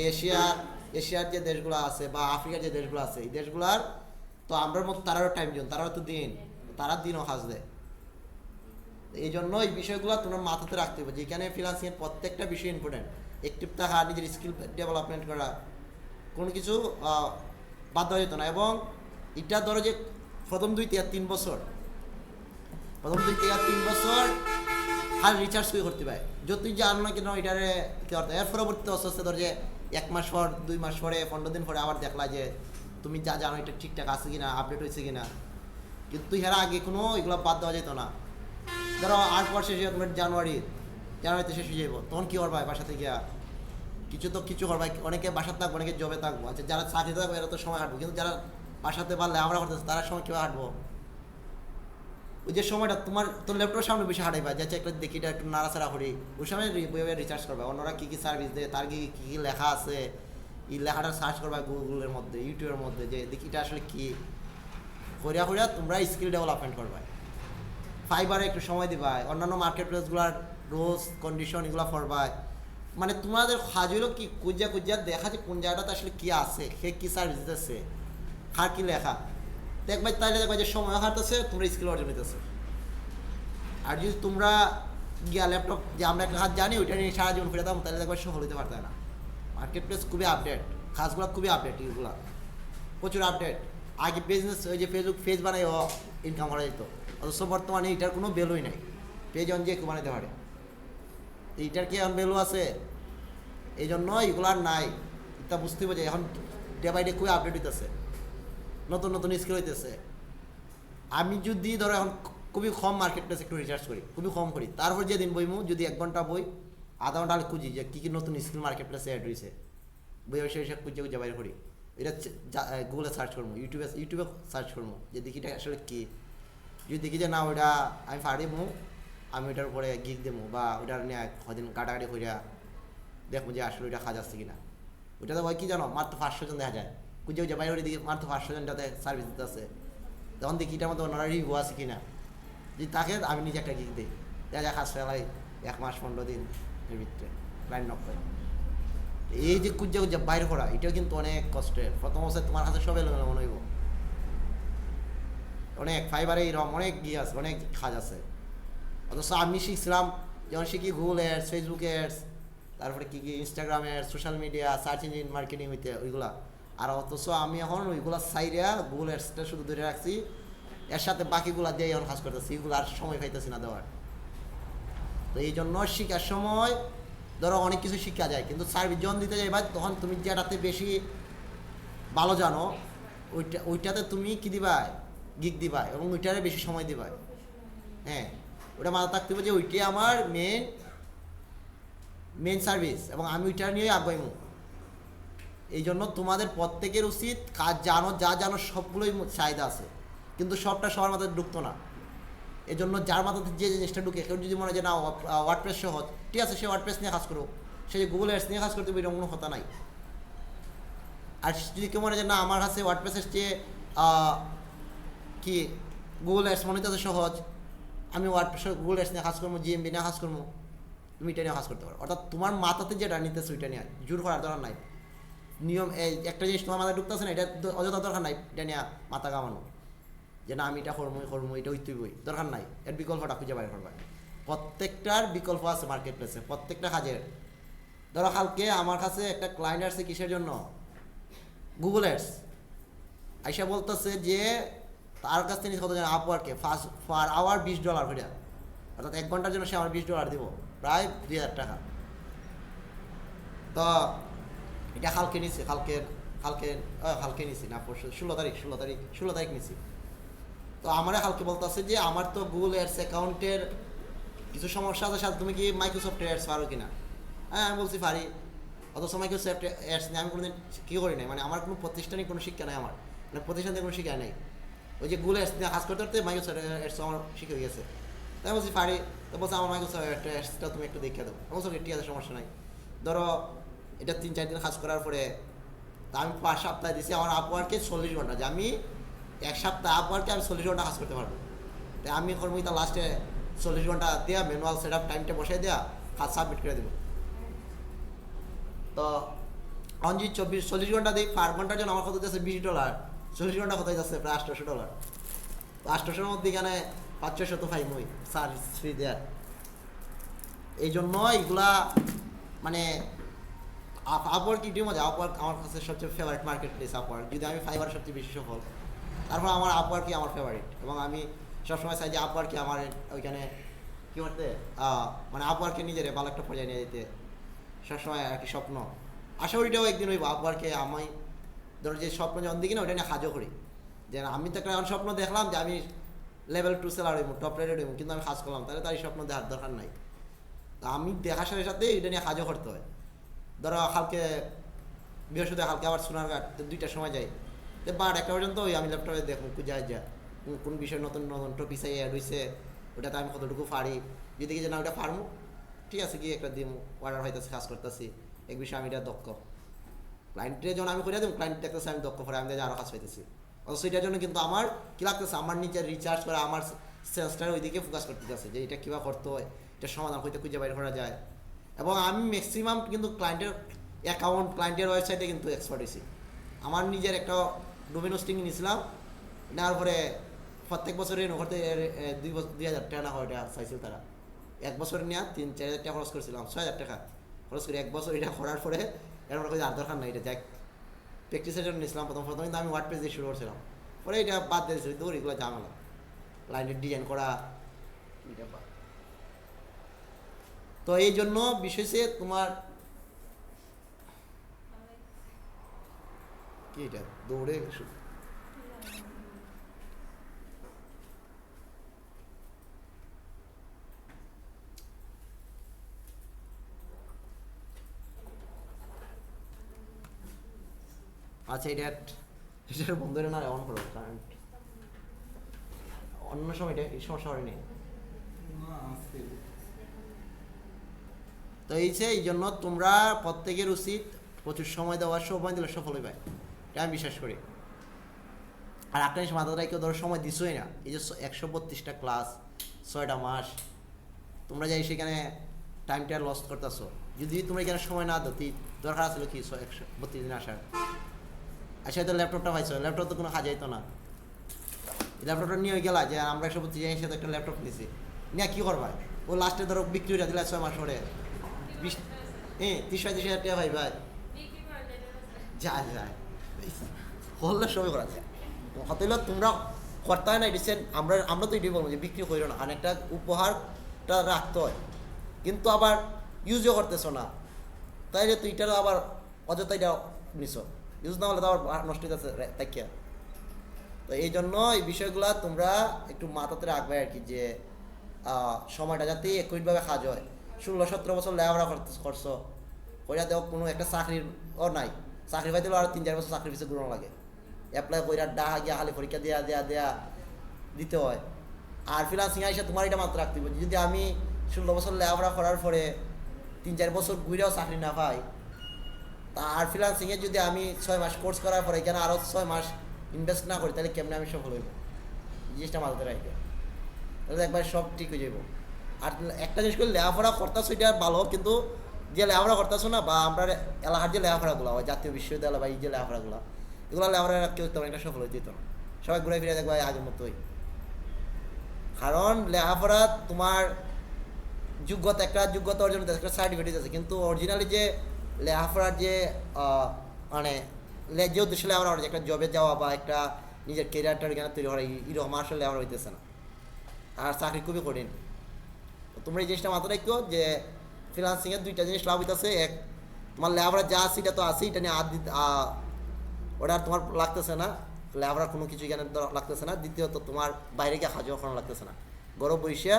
এশিয়ার যে দেশগুলো আছে বা আফ্রিকার যে দেশগুলো আছে, এই দেশগুলার তো আমরার মতো তারারও টাইম জোন, তারাও তো দিন, তারা দিনও কাজ দেয়। এই জন্য এই বিষয়গুলো তোমার মাথাতে রাখতে হবে, যেখানে ফ্রিল্যান্সিং এর প্রত্যেকটা বিষয় ইম্পর্টেন্ট। অ্যাক্টিভ থাকা, নিজের স্কিল ডেভেলপমেন্ট করা, কোনো কিছু বাদ দেওয়া যেত না। এবং এটা ধরো যে প্রথম 2 থেকে 3 বছর আর রিচার্জ করে করতে পারে, যতই জানো না কেন এটারে কি করতে হয়। এর পরবর্তীতে আস্তে আস্তে ধর যে 1 মাস পর, 2 মাস পরে, 15 দিন পরে আবার দেখলা যে তুমি যা জানো এটা ঠিকঠাক আছে কিনা, আপডেট হয়েছে কিনা। কিন্তু এর আগে কোনো এগুলো বাদ দেওয়া যেত না। ধরো 8 মাস শেষ হয়ে তোমার জানুয়ারিতে শেষ হয়ে যাবো, তখন কি করবা বাসা থেকে কিছু করবা। অনেকে বাসাতে থাকবো, অনেকে জবে থাকবো। আচ্ছা, যারা চাকরিতে থাকবো এরা তো সময় হাঁটবো, কিন্তু যারা বাসাতে পারলে আমরা করতেছে তারা সময় কীভাবে হাঁটবো? ওই যে সময়টা তোর ল্যাপটপের সামনে বেশি হাঁটাইবা, যাচ্ছে একটা দেখি এটা একটু নাড়াচাড়া করি, ওই সময় বইভাবে রিচার্জ করবা। অন্যরা কী কী সার্ভিস দেয়, তার কী কী লেখা আছে, এই লেখাটা সার্চ করবা গুগলের মধ্যে, ইউটিউবের মধ্যে, যে দেখি এটা আসলে কী করিয়া তোমরা স্কিল ডেভেলপমেন্ট করবা। ফাইবারে একটু সময় দিবা, অন্যান্য মার্কেট প্লেসগুলোর রুলস কন্ডিশন এগুলো পড়বা। মানে তোমাদের কাজ হলো কি কুজিয়া দেখা যে কোন জায়গাটাতে আসলে কী আছে, সে কী সার্ভিস দিতেছে, কার কী লেখা দেখবা। তাইলে দেখবা যে সময় হারতেছে, তোমরা স্কিল অর্জন হইতেছে। আর যদি তোমরা গিয়া ল্যাপটপ যে আমরা একটা কাজ জানি ওইটা নিয়ে সারা জীবন ফিরে দাম, তাহলে দেখবা সফল হতে পারতে না। মার্কেট প্লেস খুবই আপডেট, কাজগুলো খুবই আপডেট, এগুলো প্রচুর আপডেট। আগে বিজনেস ওই যে পেজ বানাই ইনকাম করা যেত, অথচ বর্তমানে এটার কোনো ভ্যালুই নাই। পেজ অন যে কেউ বানাইতে পারে, এইটার কি এখন ভ্যালু আছে? এই জন্য এগুলো আর নাই। এটা বুঝতে হবে যে এখন ডে বাই ডে খুবই আপডেট হইতেছে, নতুন স্কিল হইতেছে। আমি যদি ধরো এখন খুবই কম মার্কেট প্লেস একটু রিসার্চ করি, খুবই কম করি, তারপর যেদিন বইমু যদি 1 ঘন্টা বই, আধা ঘন্টা আমি খুঁজি যে কী কী নতুন স্কিল মার্কেট প্লেসে অ্যাড হয়েছে, বই এসে খুঁজে বাইর করি। এটা গুগলে সার্চ করবো, ইউটিউবে সার্চ করবো যে দেখি এটা আসলে কী। যদি দেখি যে না ওইটা আমি পারিমু, আমি ওইটার উপরে গিক দেবো বা ওইটার নিয়ে কদিন কাটাকাটি করিয়া দেখবো যে আসলে ওইটা কাজ আছে কিনা। ওইটাতে হয় কি জানো, মাত্র 500 জন দেখা যায়, খুঁজে বাইরে দিকে মাত্র 500 জনটাতে সার্ভিস দিতে আছে। তখন দেখি এটার মধ্যে ওনারা রিভিউ আছে কিনা, যদি তাকে আমি নিজে একটা গিক দিই, দেখা যায় কাজ ফেলাই 1 মাস 15 দিন এর ভিতরে ক্লাইন্ট নক করে। এই যে খুঁজে বাইরে করা, এটাও কিন্তু অনেক কষ্টের। প্রথম অবস্থায় তোমার হাতে সব এলোমেলো মনে হইব, অনেক ফাইবারে এরকম অনেক আছে, অনেক কাজ আছে। অথচ আমি শিখছিলাম যেমন শিখি গুগল অ্যাডস, ফেসবুক অ্যাডস, তারপরে কী Instagram ads, social media, search engine marketing হইতে ওইগুলা। আর অথচ আমি এখন ওইগুলা সাইডে গুগল অ্যাডসটা শুধু ধরে রাখছি, এর সাথে বাকিগুলা দিয়ে এখন কাজ করতেছি, এগুলো আর সময় পাইতেছি না দেওয়ার। তো এই জন্য শিখার সময় ধরো অনেক কিছু শিখা যায়, কিন্তু সার্ভিস যখন দিতে যাই ভাই, তখন তুমি যেটাতে বেশি ভালো জানো ওইটাতে তুমি কী দিবা, গিক দিবা, এবং ওইটারে বেশি সময় দিবা। হ্যাঁ, ওটা মাথা থাকতে হবে যে ওইটাই আমার মেন সার্ভিস, এবং আমি ওইটা নিয়েই আগাইমু। এই জন্য তোমাদের প্রত্যেকের উচিত কাজ যা জানো সবগুলোই চাহিদা আছে, কিন্তু সবটা সবার মাথায় ঢুকতো না। এই জন্য যার মাথাতে যে জিনিসটা ঢুকে, কেউ যদি মনে হয় যে না ওয়ার্ডপ্রেস সহজ, ঠিক আছে, সে ওয়ার্ডপ্রেস নিয়ে কাজ করো, সে যে গুগল অ্যাডস নিয়ে কাজ করতে এরকম কোনো কথা নাই। আর যদি কেউ মনে হয় যে না আমার কাছে ওয়ার্ডপ্রেসের চেয়ে কি গুগল অ্যাডস মনে হচ্ছে সহজ, আমি গুগল অ্যাডস নিয়ে কাজ করবো, জিএমবি নিয়ে কাজ করবো, তুমি এটা নিয়ে কাজ করতে পারো। অর্থাৎ তোমার মাথাতে যেটা নিতেছে ওইটা নিয়ে জোর করার দরকার নাই। নিয়ম এই একটা জিনিস তোমার মাথায় ঢুকতেছে না, এটা অযথা দরকার নাই এটা নিয়ে মাথা কামানো, যে না আমি এটা করবো এটা হইতেই দরকার নাই। এর বিকল্পটা খুঁজে বাইর করবা। প্রত্যেকটার বিকল্প আছে মার্কেট প্লেসে, প্রত্যেকটা কাজের। ধরো কালকে আমার কাছে একটা ক্লায়েন্ট আসছে, কিসের জন্য, গুগল অ্যাডস। আইসা বলতেছে যে তার কাছ থেকে কত জানে, আপওয়ার্কে পার আওয়ার $20 করে, অর্থাৎ 1 ঘন্টার জন্য সে আমার $20 দিব, প্রায় 2000 টাকা। তো এটা কালকে নিছি, কালকে নিছি না পরশু, 16 তারিখ নিছি। তো আমারে কালকে বলতেছে যে আমার তো গুগল অ্যাডস অ্যাকাউন্টের কিছু সমস্যা আছে, সাথে তুমি কি মাইক্রোসফট অ্যাডস পারো কিনা? হ্যাঁ, আমি বলছি পারি। অথচ মাইক্রোসফট অ্যাডস নিয়ে আমি কোনোদিন কী করি নাই, মানে আমার কোনো প্রতিষ্ঠানিক কোনো শিক্ষা নেই, আমার মানে প্রতিষ্ঠান থেকে কোনো শিক্ষা নেই। ওই যে গুগল অ্যাডস নিয়ে কাজ করতে করতে মাইক্রোসফট অ্যাডস আমার শিখে গেছে। তাই বলছি পারি, তো বলছে আমার মাকে একটা এক্সট্রা তুমি একটু দেখে দাও। আমি বলছি ঠিক আছে, সমস্যা নাই। ধরো এটা 3-4 দিন কাজ করার পরে তা আমি 5 সপ্তাহ দিছি আমার আপওয়ার্কে 40 ঘন্টা, যে আমি 1 সপ্তাহ আপওয়ার্কে আমি 40 ঘন্টা কাজ করতে পারবো। তাই আমি করবো তা লাস্টে 40 ঘন্টা দেওয়া ম্যানুয়াল সেট আপ টাইমটা বসাই দেওয়া, কাজ সাবমিট করে দেবো। তো অঞ্জি 40 ঘন্টা দিই, পার ঘন্টার জন্য আমার কত যাচ্ছে $20, 40 ঘন্টা কোথায় যাচ্ছে প্রায় $800। 800-এর মধ্যে এখানে 500 তো ফাইন হই সার্ভিস ফ্রি দেয়ার। এই জন্য এইগুলা মানে আপওয়ার্ক কি মজা, আপওয়ার্ক আমার কাছে সবচেয়ে ফেভারিট মার্কেট প্লেস আপওয়ার্ক। যদি আমি ফাইবার সবচেয়ে বেশি সফল, তারপর আমার আপওয়ার্কই আমার ফেভারিট। এবং আমি সবসময় চাই যে আপওয়ার্কে আমার ওইখানে কী করতে মানে আপওয়ার্কে নিজের ভালো একটা পর্যায়ে নিয়ে যেতে সবসময় আর কি স্বপ্ন। আশা করি এটাও একদিন হইব আপওয়ার্কে আমি ধরো যে স্বপ্ন যখন দেখি না ওইটা নিয়ে কাজও করি। যে আমি তো একটা স্বপ্ন দেখলাম যে আমি লেভেল 2 সেলার হইব, টপ রেটেড হইব, কিন্তু আমি কাজ করলাম, তাহলে তার এই স্বপ্ন দেখার দরকার নাই। তা আমি দেখার সাথে সাথে এটা নিয়ে কাজও করতে হয়। ধরো কালকে বৃহস্পতিবার, কালকে আবার সোনারঘাট, তো 2টার সময় যাই, তো 1টা পর্যন্ত ওই আমি ল্যাপটপে দেখুন যা কোন বিষয় নতুন নতুন টপিক অ্যাড হয়েছে, ওটাতে আমি কতটুকু পারি। যদি কি যে না ওটা পারমু, ঠিক আছে কি একটা দিমু, অর্ডার হইতেছে, কাজ করতেছি, এক বিষয়ে আমি এটা দক্ষ। ক্লায়েন্টে যখন আমি করে দেবো, ক্লায়েন্ট দেখতেছে আমি দক্ষ, পরে আমি দেখে আরও কাজ পাইতেছি। অথচ এটার জন্য কিন্তু আমার কী লাগতেছে, আমার নিজে রিচার্জ করা, আমার সেন্সটার ওইদিকে ফোকাস করতে যাচ্ছে যে এটা কীভাবে করতে হয়, এটা সমাধান হইতে খুঁজে বাইর করা যায়। এবং আমি ম্যাক্সিমাম কিন্তু ক্লায়েন্টের অ্যাকাউন্ট, ক্লায়েন্টের ওয়েবসাইটে কিন্তু এক্সপার্ট হয়েছি। আমার নিজের একটা ডোমেন হোস্টিং নিয়েছিলাম, নেওয়ার পরে প্রত্যেক বছরে করতে 2,000 টাকা না হয় এটা চাইছিল তারা। 1 বছর নেওয়া 3-4 হাজার টাকা খরচ করেছিলাম, 6,000 টাকা খরচ করে 1 বছর এটা করার পরে এরপর আর দরকার নাই, এটা দেখ প্র্যাকটিসের জন্য নিয়েছিলাম প্রথম কিন্তু আমি ওয়ার্ডপ্রেস দিয়ে শুরু করছিলাম, পরে এটা বাদ দিয়েছি, দৌড় এগুলো ঝামেলা, ক্লায়েন্টের ডিজাইন করা এটা বাদ। তো এই জন্য বিশেষ তোমার কি এটা দৌড়ে আচ্ছা এটা বন্ধ হলে না অন করো, কারণ অন্য সময় এটা এই সমস্যা হয়নি। তো এই জন্য তোমরা প্রত্যেকের উচিত প্রচুর সময় দেওয়ার, সময় দিলে সফল হইবে, এটা আমি বিশ্বাস করি। আর একটা জিনিস মাথা রাখি, ধরো সময় দিছই না, এই যে 132টা ক্লাস 6টা মাস তোমরা যাই সেখানে টাইমটা লস করতেছো। যদি তোমরা এখানে সময় না দাও, দরকার ছিল কি 132 দিন আসার, আচ্ছা তো ল্যাপটপটা পাইছো, ল্যাপটপ তো কোনো কাজ যাইতো না, ল্যাপটপটা নিয়ে গেলা যে আমরা 132 দিনের সাথে একটা ল্যাপটপ নিয়েছি, নিয়ে কী করবা, ও লাস্টে ধরো বিক্রি হয়ে দিলে 6 মাস পরে 30-35 হাজার টাকা ভাই যায় হলে সবই করা যায়। হতে তোমরা করতে হয় না রিসেন্ট, আমরা তো এটাই বলবো যে বিক্রি করিও না, অনেকটা উপহারটা রাখতে হয়, কিন্তু আবার ইউজও করতেছো না, তাইলে তো এটারও আবার অযথা এটা নিছো, ইউজ না হলে তো আবার নষ্ট হয়ে যাচ্ছে তাকিয়া। তো এই জন্য এই বিষয়গুলো তোমরা একটু মাথাতে রাখবে আর কি, যে সময়টা যাতে একইভাবে কাজ হয়। 16-17 বছর লেখাপড়া করছো, কইরা দেও কোনো একটা চাকরির নাই, চাকরি পাইতে আরও 3-4 বছর চাকরির পিছিয়ে ঘুরানো লাগে, অ্যাপ্লাই কইরা ডাহা গিয়া খালি পরীক্ষা দেয়া দিতে হয়। আর ফ্রিল্যান্সিং আইসা তোমার এটা মাত্র রাখতে হবে, যদি আমি 16 বছর লেখাপড়া করার পরে 3-4 বছর ঘুরেও চাকরি না পাই, তা আর ফ্রিল্যান্সিংয়ে যদি আমি 6 মাস কোর্স করার পরে এখানে আরও 6 মাস ইনভেস্ট না করি, তাহলে কেমনে আমি সফল হইব, জিনিসটা মাথাতে রাখবে, তাহলে একবার সব ঠিক হয়ে যাবো। আর একটা জিনিস করে লেখাপড়া করতেছো এটা ভালো, কিন্তু যে লেখাপড়া করতেছো না, বা আমরা এলাকার যে লেখাপড়াগুলো হয়, জাতীয় বিশ্ববিদ্যালয় বা এই যে লেখাপড়াগুলো, এগুলো লেখাপড়া কেউ তেমন একটা সফল হয়ে যেত না, সবাই ঘুরে ফিরে দেখবে আগের মতোই। কারণ লেখাপড়া তোমার যোগ্যতা অর্জন করতে একটা সার্টিফিকেট আছে, কিন্তু অরিজিনালি যে লেখাপড়ার যে মানে যে উদ্দেশ্য লেখাপড়া হচ্ছে একটা জবে যাওয়া বা একটা নিজের কেরিয়ারটা এখানে তৈরি করা, এরকম আসলে লেখাপড়া হইতেছে না, আর চাকরি খুবই কঠিন। তোমরা এই জিনিসটা মাথায় রাখো যে ফ্রিল্যান্সিংয়ের 2টা জিনিস লাভ হইতেছে, এক তোমার লেখাপড়া যা আছে এটা তো আছে, এটা নিয়ে ওটা আর তোমার লাগতেছে না, লেখাপড়ার কোনো কিছু এখানে লাগতেছে না। দ্বিতীয়ত তোমার বাইরে গিয়ে কাজও করানো লাগতেছে না, গরব বসিয়া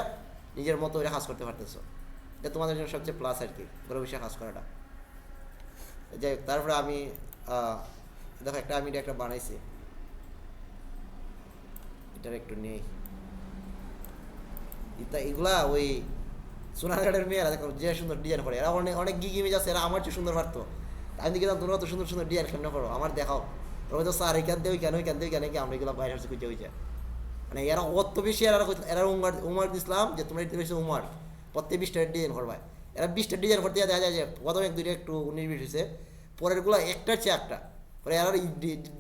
নিজের মতো ওইটা কাজ করতে পারতেছো, এটা তোমাদের জন্য সবচেয়ে প্লাস আর কি, গরব বসিয়া কাজ করাটা। যাই হোক, তারপরে আমি দেখো আমি এটা একটা বানাইছি, এটার একটু নেই এগুলা ওই সোনারঘাটের মেয়েরা দেখো যে সুন্দর ডিজাইন করে, এরা অনেক অনেক গিগ ইমেজ আছে, এরা আমার চেয়ে সুন্দর পারতো। আমি দেখি তোমরা তো সুন্দর সুন্দর ডিজাইন কেমন করো, আমার দেখাও। ওরা তো স্যার এখান থেকে ওইখান থেকে কি আমরা এগুলো বাইরে আসছি খুঁজে হয়েছে। মানে এরা অত বেশি এরা উমার ইসলাম যে তোমরা এটা হচ্ছে উমার প্রত্যেক 20টা ডিজাইন করবা। এরা 20টা ডিজাইন করতে দেখা যায় যে প্রথম 1-2টা একটু 19-20 হয়েছে, পরেরগুলো একটার চেয়ে একটা। পরে এরা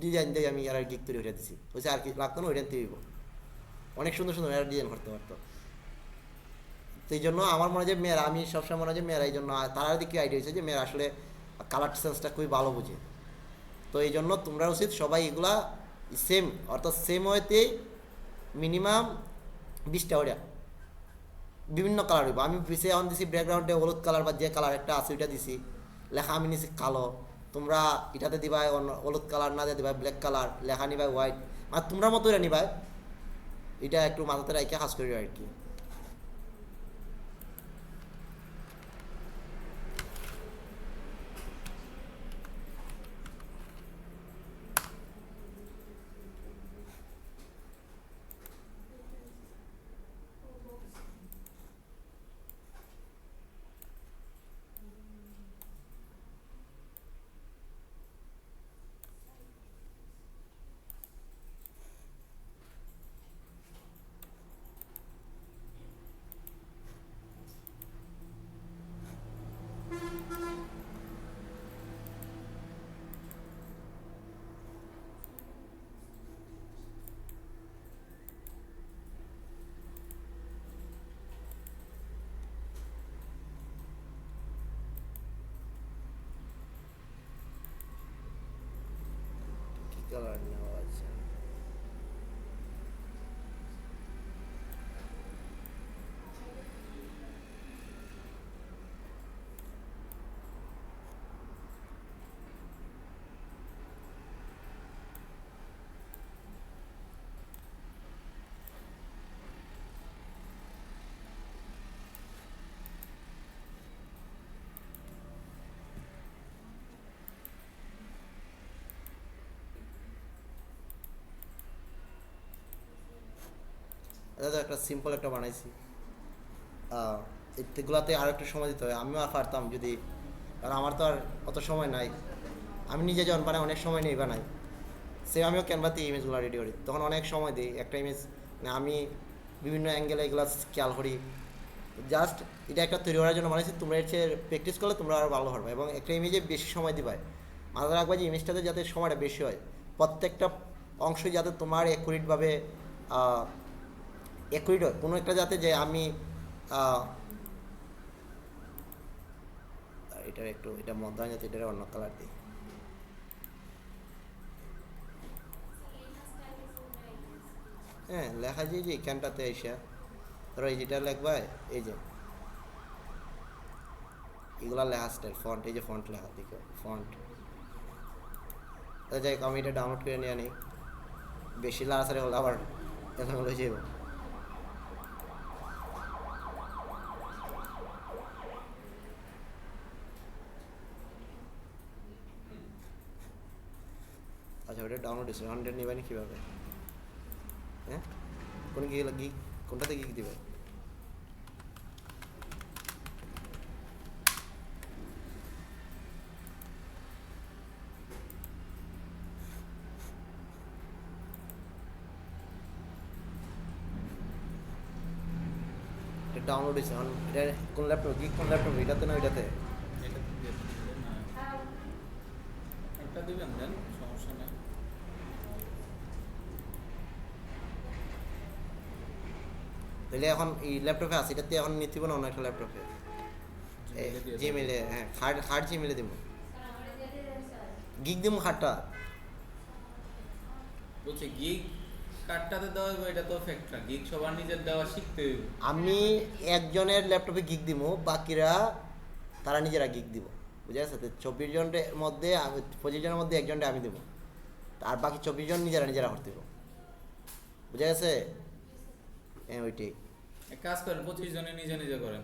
ডিজাইন দিয়ে আমি এরা গিক তৈরি করে দিচ্ছি, হয়েছে আর কি লাগতো না, ওইটাতে হইব। অনেক সুন্দর সুন্দর এরা ডিজাইন করতে পারতো। তো এই জন্য আমার মনে হয় যে মেয়েরা, আমি সবসময় মনে হয় যে মেয়েরা এই জন্য তারা দিকে আইডিয়া হয়েছে যে মেয়েরা আসলে কালার সেন্সটা খুবই ভালো বুঝে। তো এই জন্য তোমরা উচিত সবাই এগুলা সেম, অর্থাৎ সেম ওয়েতেই মিনিমাম 20টা ওটা বিভিন্ন কালার হইব। আমি পিছিয়ে অন দিছি ব্যাকগ্রাউন্ডে হলুদ কালার বা যে কালার একটা আছে ওইটা দিছি, লেখা আমি নিছি কালো, তোমরা এটাতে দিবাই হলুদ কালার, না দিয়ে দিবাই ব্ল্যাক কালার, লেখা নিবাই হোয়াইট, আর তোমরা মতো এটা নিবাই। এটা একটু মাথাতে রাখে কাজ করি আর কি। কি কালার নেওয়া আছে? এটা তো একটা সিম্পল একটা বানাইছি। এগুলাতে আরও একটু সময় দিতে হবে, আমিও আর পারতাম যদি, কারণ আমার তো আর অত সময় নাই। আমি নিজে যখন বানাই অনেক সময় নেই বানাই, সে আমিও ক্যানভাতে ইমেজগুলো রেডি করি, তখন অনেক সময় দিই একটা ইমেজ। মানে আমি বিভিন্ন অ্যাঙ্গেলে এগুলো খেয়াল করি। জাস্ট এটা একটা তৈরি করার জন্য বানাইছি, তোমরা এর চেয়ে প্র্যাকটিস করলে তোমরা আরও ভালো পারবে এবং একটা ইমেজে বেশি সময় দিবাই। মাথায় রাখবা যে ইমেজটাতে যাতে সময়টা বেশি হয়, প্রত্যেকটা অংশই যাতে তোমার অ্যাকুরেটভাবে অ্যাকুরেট হয়, কোনো একটা যাতে যে আমি এটার একটু এটা মধ্যে যাতে এটা অন্য কালার দিই। হ্যাঁ লেখা যে এখানটাতে এসে ধরো এই যেটা লেখবা, এই যে এগুলা লেখা স্টাইল ফন্ট, এই যে ফন্ট লেখা দিকে ফন্ট। যাই হোক আমি এটা ডাউনলোড করে নিয়ে আনি, বেশি লাড়াছাড়ি হলে আবার এলোমেলো হয়ে যাবে। আচ্ছা ওটা ডাউনলোড হয়েছে, 100 নেবেন কীভাবে? হ্যাঁ কোন গিক কোনটাতে গিক দিবে? এটা ডাউনলোড হয়েছে, এটা কোন ল্যাপটপ গিক, কোন ল্যাপটপ এটাতে না ওইটাতে? এটা দিয়ে দিলে না, একটা দিবেন দেন, সমস্যা নেই। তাহলে এখন এই ল্যাপটপে আছে, এটাতে এখন নিতে না অন্য একটা ল্যাপটপে জিমেলে, হ্যাঁ হার্ড জিমেলে দিব, গিক দিব হার্ডটা। বলছে গিগ কার্ডটাতে দেওয়া হবে, এটা তো ফ্যাক্টর, গিগ সবার নিজের দেওয়া শিখতে হবে। আমি একজনের ল্যাপটপে গিক দিব, বাকিরা তারা নিজেরা গিক দিব, বুঝে গেছে? তো 24 জনের মধ্যে 25 জনের মধ্যে একজনটা আমি দেবো, আর বাকি 24 জন নিজেরা করতে দেবো, বুঝে গেছে? হ্যাঁ ওইটাই। এক কাজ করেন, 25 জনে নিজে নিজে করেন।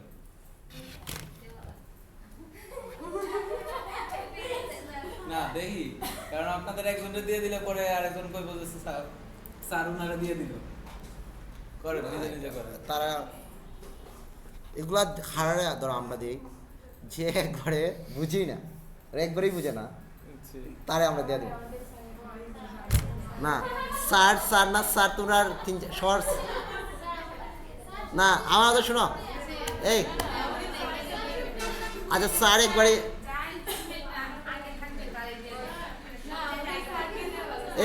না দেখি, কারণ আপনাদের একজনকে দিয়ে দিলে পরে আরেকজন কই বলতেছে স্যার, স্যার উনারে দিয়ে দিল, করেন নিজে নিজে করেন। তারা এগুলা হারারে ধরো আমরা দিই যে একবারে বুঝি না আর একবারেই বুঝে না তারে আমরা দিয়ে দিই আমাদের স্যারের না স্যার স্যার না স্যার তোমরা তিন শর্টস না আমার তো শোনো এই আচ্ছা স্যার একবারে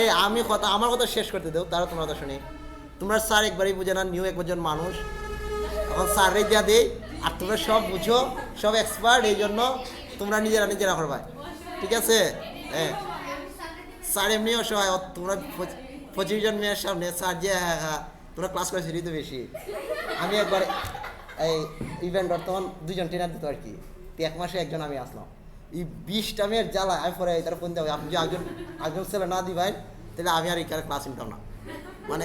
এই আমি কথা আমার কথা শেষ করতে দেও তারা তোমার কথা শুনি তোমরা স্যার একবারই বুঝে না নিউ একজন মানুষ এখন স্যাররে দিয়া দেই আর তোমরা সব বুঝো সব এক্সপার্ট এই জন্য তোমরা নিজেরা নিজেরা করবা ঠিক আছে হ্যাঁ স্যার এমনি অসহায় তোমরা 25 জন মেয়ের সামনে স্যার যে হ্যাঁ হ্যাঁ তোমরা ক্লাস করেছি তো বেশি আমি একবার এই ইভেন্ট তখন 2জন ট্রেনার দিত আর কি তো 1 মাসে একজন আমি আসলাম এই 20টা মেয়ের জ্বালা আমি পরে তারা ফোন দেবো আপনি যে একজন ছেলে না দিবেন তাহলে আমি আর এখানে ক্লাস নিতাম না মানে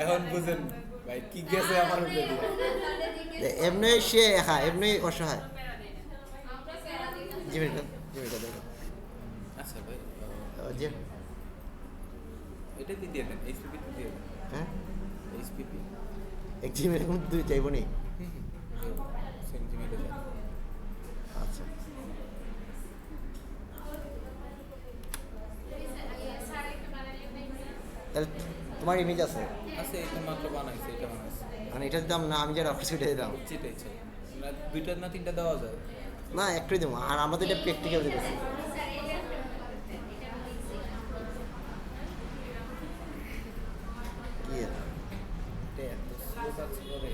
এখন বুঝেন ভাই কি গেছে আমার উপরে দিয়ে। এমনি সে একা এমনি অসহায় জিমিটা দেখো আচ্ছা ভাই যে এটা দিয়ে দেন এইচপিপি দিয়ে দেন হ্যাঁ এইচপিপি এক জিমের এখন 2 চাইবো নি সেন্টিমিটার আচ্ছা তাহলে তোমার ইমেজ আছে আছে এটা মাত্র বানাইছে এটা বানাইছে মানে এটার দাম না আমি যেটা অফিসে উঠে দিলাম চিটাই চাই না 2টা না 3টা দেওয়া যায় না একটাই দেবো আর আমরা তো এটা প্র্যাকটিক্যাল দিতেছি কি এর? এটা এত স্লো কাজ করে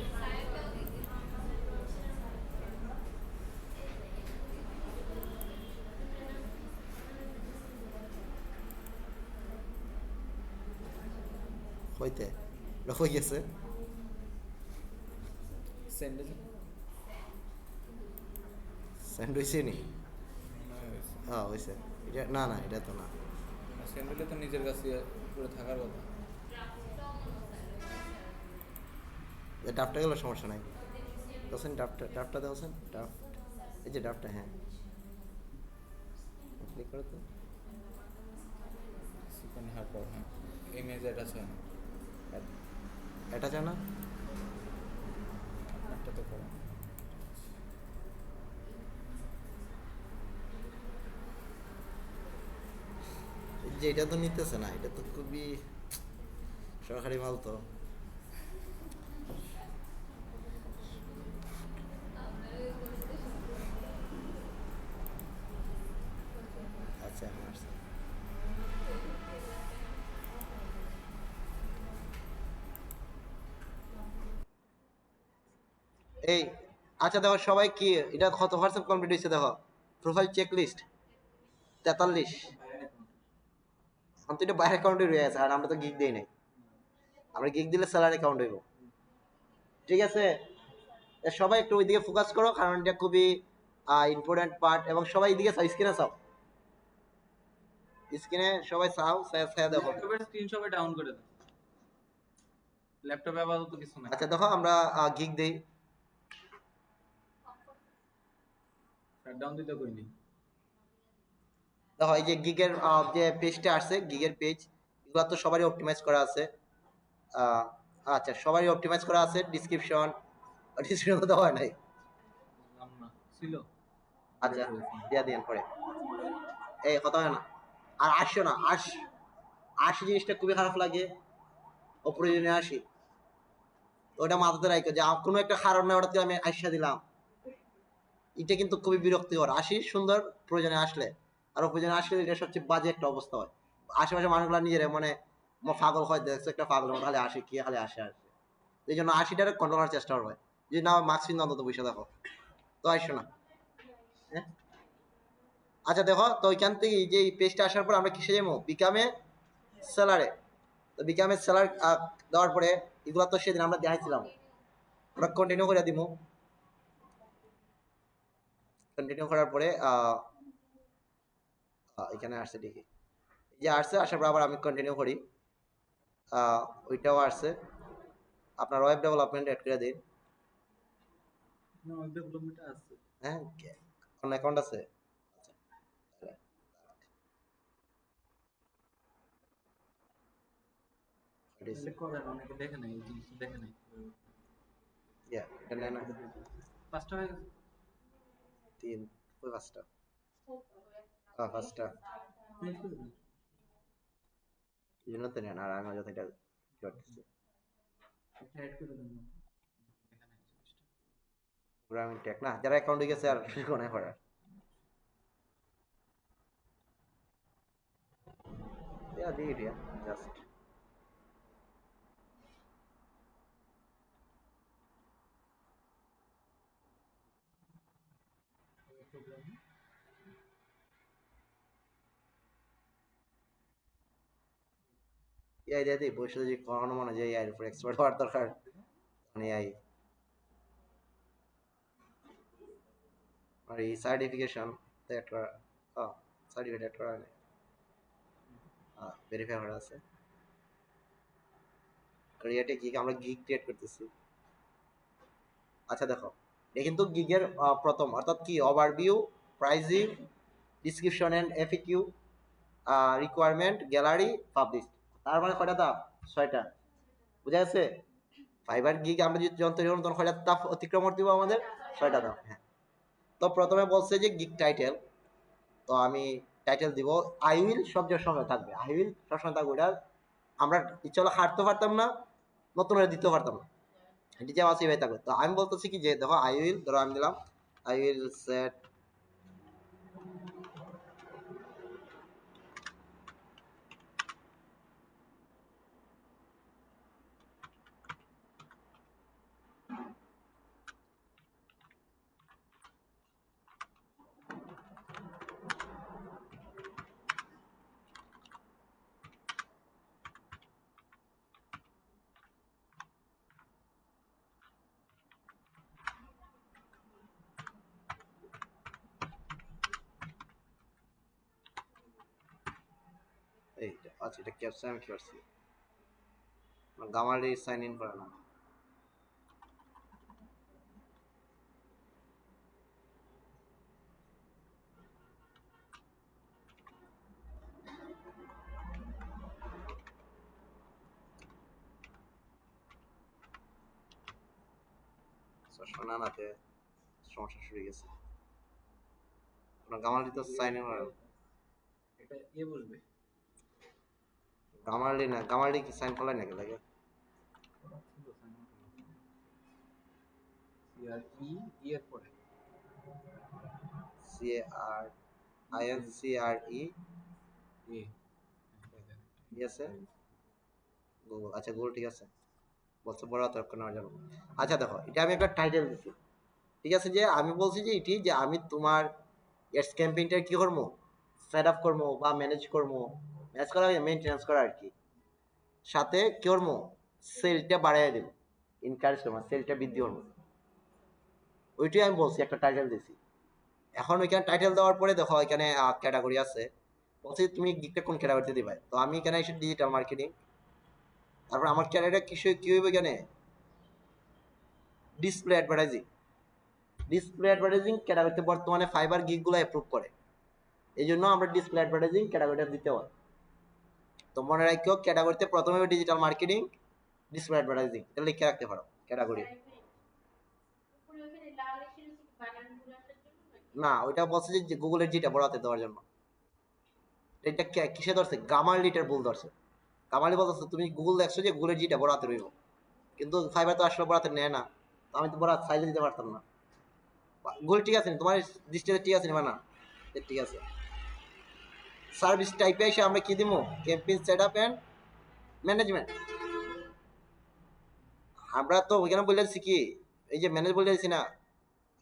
হইতে এটা হয়ে গেছে স্যান্ডেল স্যান্ড হয়েছে নি হ্যাঁ হয়েছে এটা না না এটা তো না স্যান্ডেলে তো নিজের কাছে পুরো থাকার কথা ডাবটা গেলে সমস্যা নাই দোসেন ডাবটা দেওয়াছেন ডাব এই যে ডাবটা হ্যাঁ ক্লিক করে তো চিকন হার পর হ্যাঁ ইমেজ অ্যাটাচ হয় না এটা চাও না আপনারটা তো করো যে এটা তো নিতেছে না এটা তো খুবই সরকারি মাল তো আচ্ছা এখন আসছে। এই আচ্ছা দেখো সবাই কি এটা কত হোয়াটসঅ্যাপ কমপ্লিট হয়েছে দেখো প্রোফাইল চেক লিস্ট 43 তো এটা বাইরের অ্যাকাউন্টে রয়ে আছে আর আমরা তো গিগ দেই নাই আমরা গিগ দিলে স্যালারি অ্যাকাউন্ট হইব ঠিক আছে সবাই একটু ওইদিকে ফোকাস করো কারণ এটা খুবই ইম্পর্টেন্ট পার্ট এবং সবাই এদিকে চাও স্ক্রিনে চাও স্ক্রিনে সবাই চাও ছায়া দেখো ল্যাপটপের স্ক্রিনশটে ডাউন করে দাও ল্যাপটপে আপাতত কিছু নাই আচ্ছা দেখো আমরা গিগ দেই শাটডাউন দিতে কইনি দেখো এই যে গিগের যে পেজটা আসছে গিগের পেজ এগুলো তো সবারই অপটিমাইজ করা আছে আহ, আচ্ছা সবারই অপটিমাইজ করা আছে ডিসক্রিপশন তো দেওয়া হয় নাই বুঝলাম না ছিল আচ্ছা দিয়া দিন পরে এই কথা হয় না আর আসো না আসি জিনিসটা খুবই খারাপ লাগে অপ্রয়োজনীয় আসি ওটা মাথাতে রাখো যে কোনো একটা কারণে ওটাতে আমি আইসা দিলাম এটা কিন্তু খুবই বিরক্তিকর আসি সুন্দর প্রয়োজনে আসলে আর অপ্রয়োজনে আসলে এটা সবচেয়ে বাজে একটা অবস্থা হয় আশেপাশে মানুষগুলো নিজের মানে পাগল হয় দেখছে একটা পাগল খালি আসে কি খালি আসে এই জন্য আশিটারে কন্ট্রোল করার চেষ্টা করবে যদি না মাস্ক কিন্তু অন্তত বসে দেখো তো আইসো না হ্যাঁ আচ্ছা দেখো তো ওইখান থেকে এই যে পেজটা আসার পর আমরা কিসে যাবো বিকামে সেলারে তো বিকামে সেলার দেওয়ার পরে এগুলো তো সেদিন আমরা দেখাইছিলাম আমরা কন্টিনিউ করে দিব কন্টিনিউ করার পরে এখানে আসছে দেখি এই যে আসছে আসার পর আবার আমি কন্টিনিউ করি ওইটাও আসছে আপনার ওয়েব ডেভেলপমেন্ট অ্যাড করে দিন না ওয়েব ডেভেলপমেন্ট আছে হ্যাঁ কোন অ্যাকাউন্ট আছে আচ্ছা তাহলে করেন অনেকে দেখে নাই এই জিনিসটা দেখে নাই ইয়া এটা নেয় না 5টা হয়ে গেছে। 3 ওই 5টা হ্যাঁ 5টা চেঞ্জ করে দিন। এই জন্য তো নেয় না আর আমি অযথা এটা করতেছি একটা অ্যাড করে দেন নতুন। এখানে 41টা। প্রোগ্রামিং টেক না যারা অ্যাকাউন্টে গেছে আর কোনে করার ইয়া দি ইট জাস্ট প্রোগ্রামিং এআই দিয়ে দিই বসে যদি কখনো মনে হয় যে এআই এর উপর এক্সপার্ট হওয়ার দরকার মানে এআই আর এই সার্টিফিকেশন সেট করা হ্যাঁ সার্টিফিকেট করা নেই ভেরিফাই করা আছে ক্রিয়েটে গিগ আমরা গিগ ক্রিয়েট করতেছি আচ্ছা দেখো এটা কিন্তু গিগের প্রথম অর্থাৎ কি overview pricing description and FAQ requirement gallery publish তার মানে কয়টা ধাপ 6টা বুঝা গেছে ফাইবার গিগ আমরা যদি যন্ত্র যখন তখন কয়টা ধাপ অতিক্রম করতে হবে আমাদের 6টা ধাপ হ্যাঁ তো প্রথমে বলছে যে গিগ টাইটেল তো আমি টাইটেল দিব আই উইল সবচেয়ে সময় থাকবে আই উইল সবসময় থাকবে ওটা আমরা ইচ্ছা হলে হাঁটতে পারতাম না নতুন করে দিতে পারতাম না এটি যে আছে ভাই থাকবে তো আমি বলতেছি কি যে দেখো আই উইল ধরো আমি দিলাম আই উইল সেট এইটা আচ্ছা এটা ক্যাপশন আমি কি করছি গামারি সাইন ইন করে না শোনা নাতে সমস্যা শুরু হয়ে গেছে গামারি তো সাইন ইন করে এটা এ বসবে। গামারি না গামারি কি সাইন করলে নাকি লাগে সিআর ই এর পরে C R I N C R E A ঠিক আছে গুগল আচ্ছা গুগল ঠিক আছে বলছে বড় হাতের অক্ষর নেওয়ার জন্য আচ্ছা দেখো এটা আমি একটা টাইটেল দিছি ঠিক আছে যে আমি বলছি যে এটি যে আমি তোমার এডস ক্যাম্পেইনটা কি করবো সেট আপ করবো বা ম্যানেজ করবো ম্যানেজ করা মেনটেন্যান্স করা আর কি সাথে কি করবো সেলটা বাড়াই দেবো ইনকারেজ করবো সেলটা বৃদ্ধি করবো ওইটাই আমি বলছি একটা টাইটেল দিছি এখন ওইখানে টাইটেল দেওয়ার পরে দেখো এখানে ক্যাটাগরি আছে বলছি তুমি গিকটা কোন ক্যাটাগরিতে দিবে তো আমি এখানে এসে ডিজিটাল মার্কেটিং তারপর আমার ক্যারিয়ারটা কি হইবে এখানে ডিসপ্লে অ্যাডভার্টাইজিং ডিসপ্লে অ্যাডভার্টাইজিং ক্যাটাগরিতে বর্তমানে ফাইবার গিগগুলো অ্যাপ্রুভ করে এই জন্য আমরা ডিসপ্লে অ্যাডভার্টাইজিং ক্যাটাগরিটা দিতে হয় তো মনে রাখো ক্যাটাগরিতে প্রথমে ডিজিটাল মার্কেটিং ডিসপ্লে অ্যাডভার্টাইজিং এটা লিখে রাখতে পারো ক্যাটাগরি না ওইটা বলছে যে গুগলের যেটা বড়াতে দেওয়ার জন্য এটা কিসে ধরছে গামারলিটার ভুল ধরছে গামারলি বলতেছে তুমি গুগল দেখছো যে গুগলের যেটা বড়াতে রইব কিন্তু ফাইবার তো আসলে বড়াতে নেয় না তো আমি তো বড়াত সাইজে দিতে পারতাম না গুগল ঠিক আছে তোমার দৃষ্টিতে ঠিক আছে না ঠিক আছে সার্ভিস টাইপে এসে আমরা কি দিব campaign set up and management আমরা তো ওইখানে বলে দিচ্ছি কি এই যে ম্যানেজ বলে দিচ্ছি না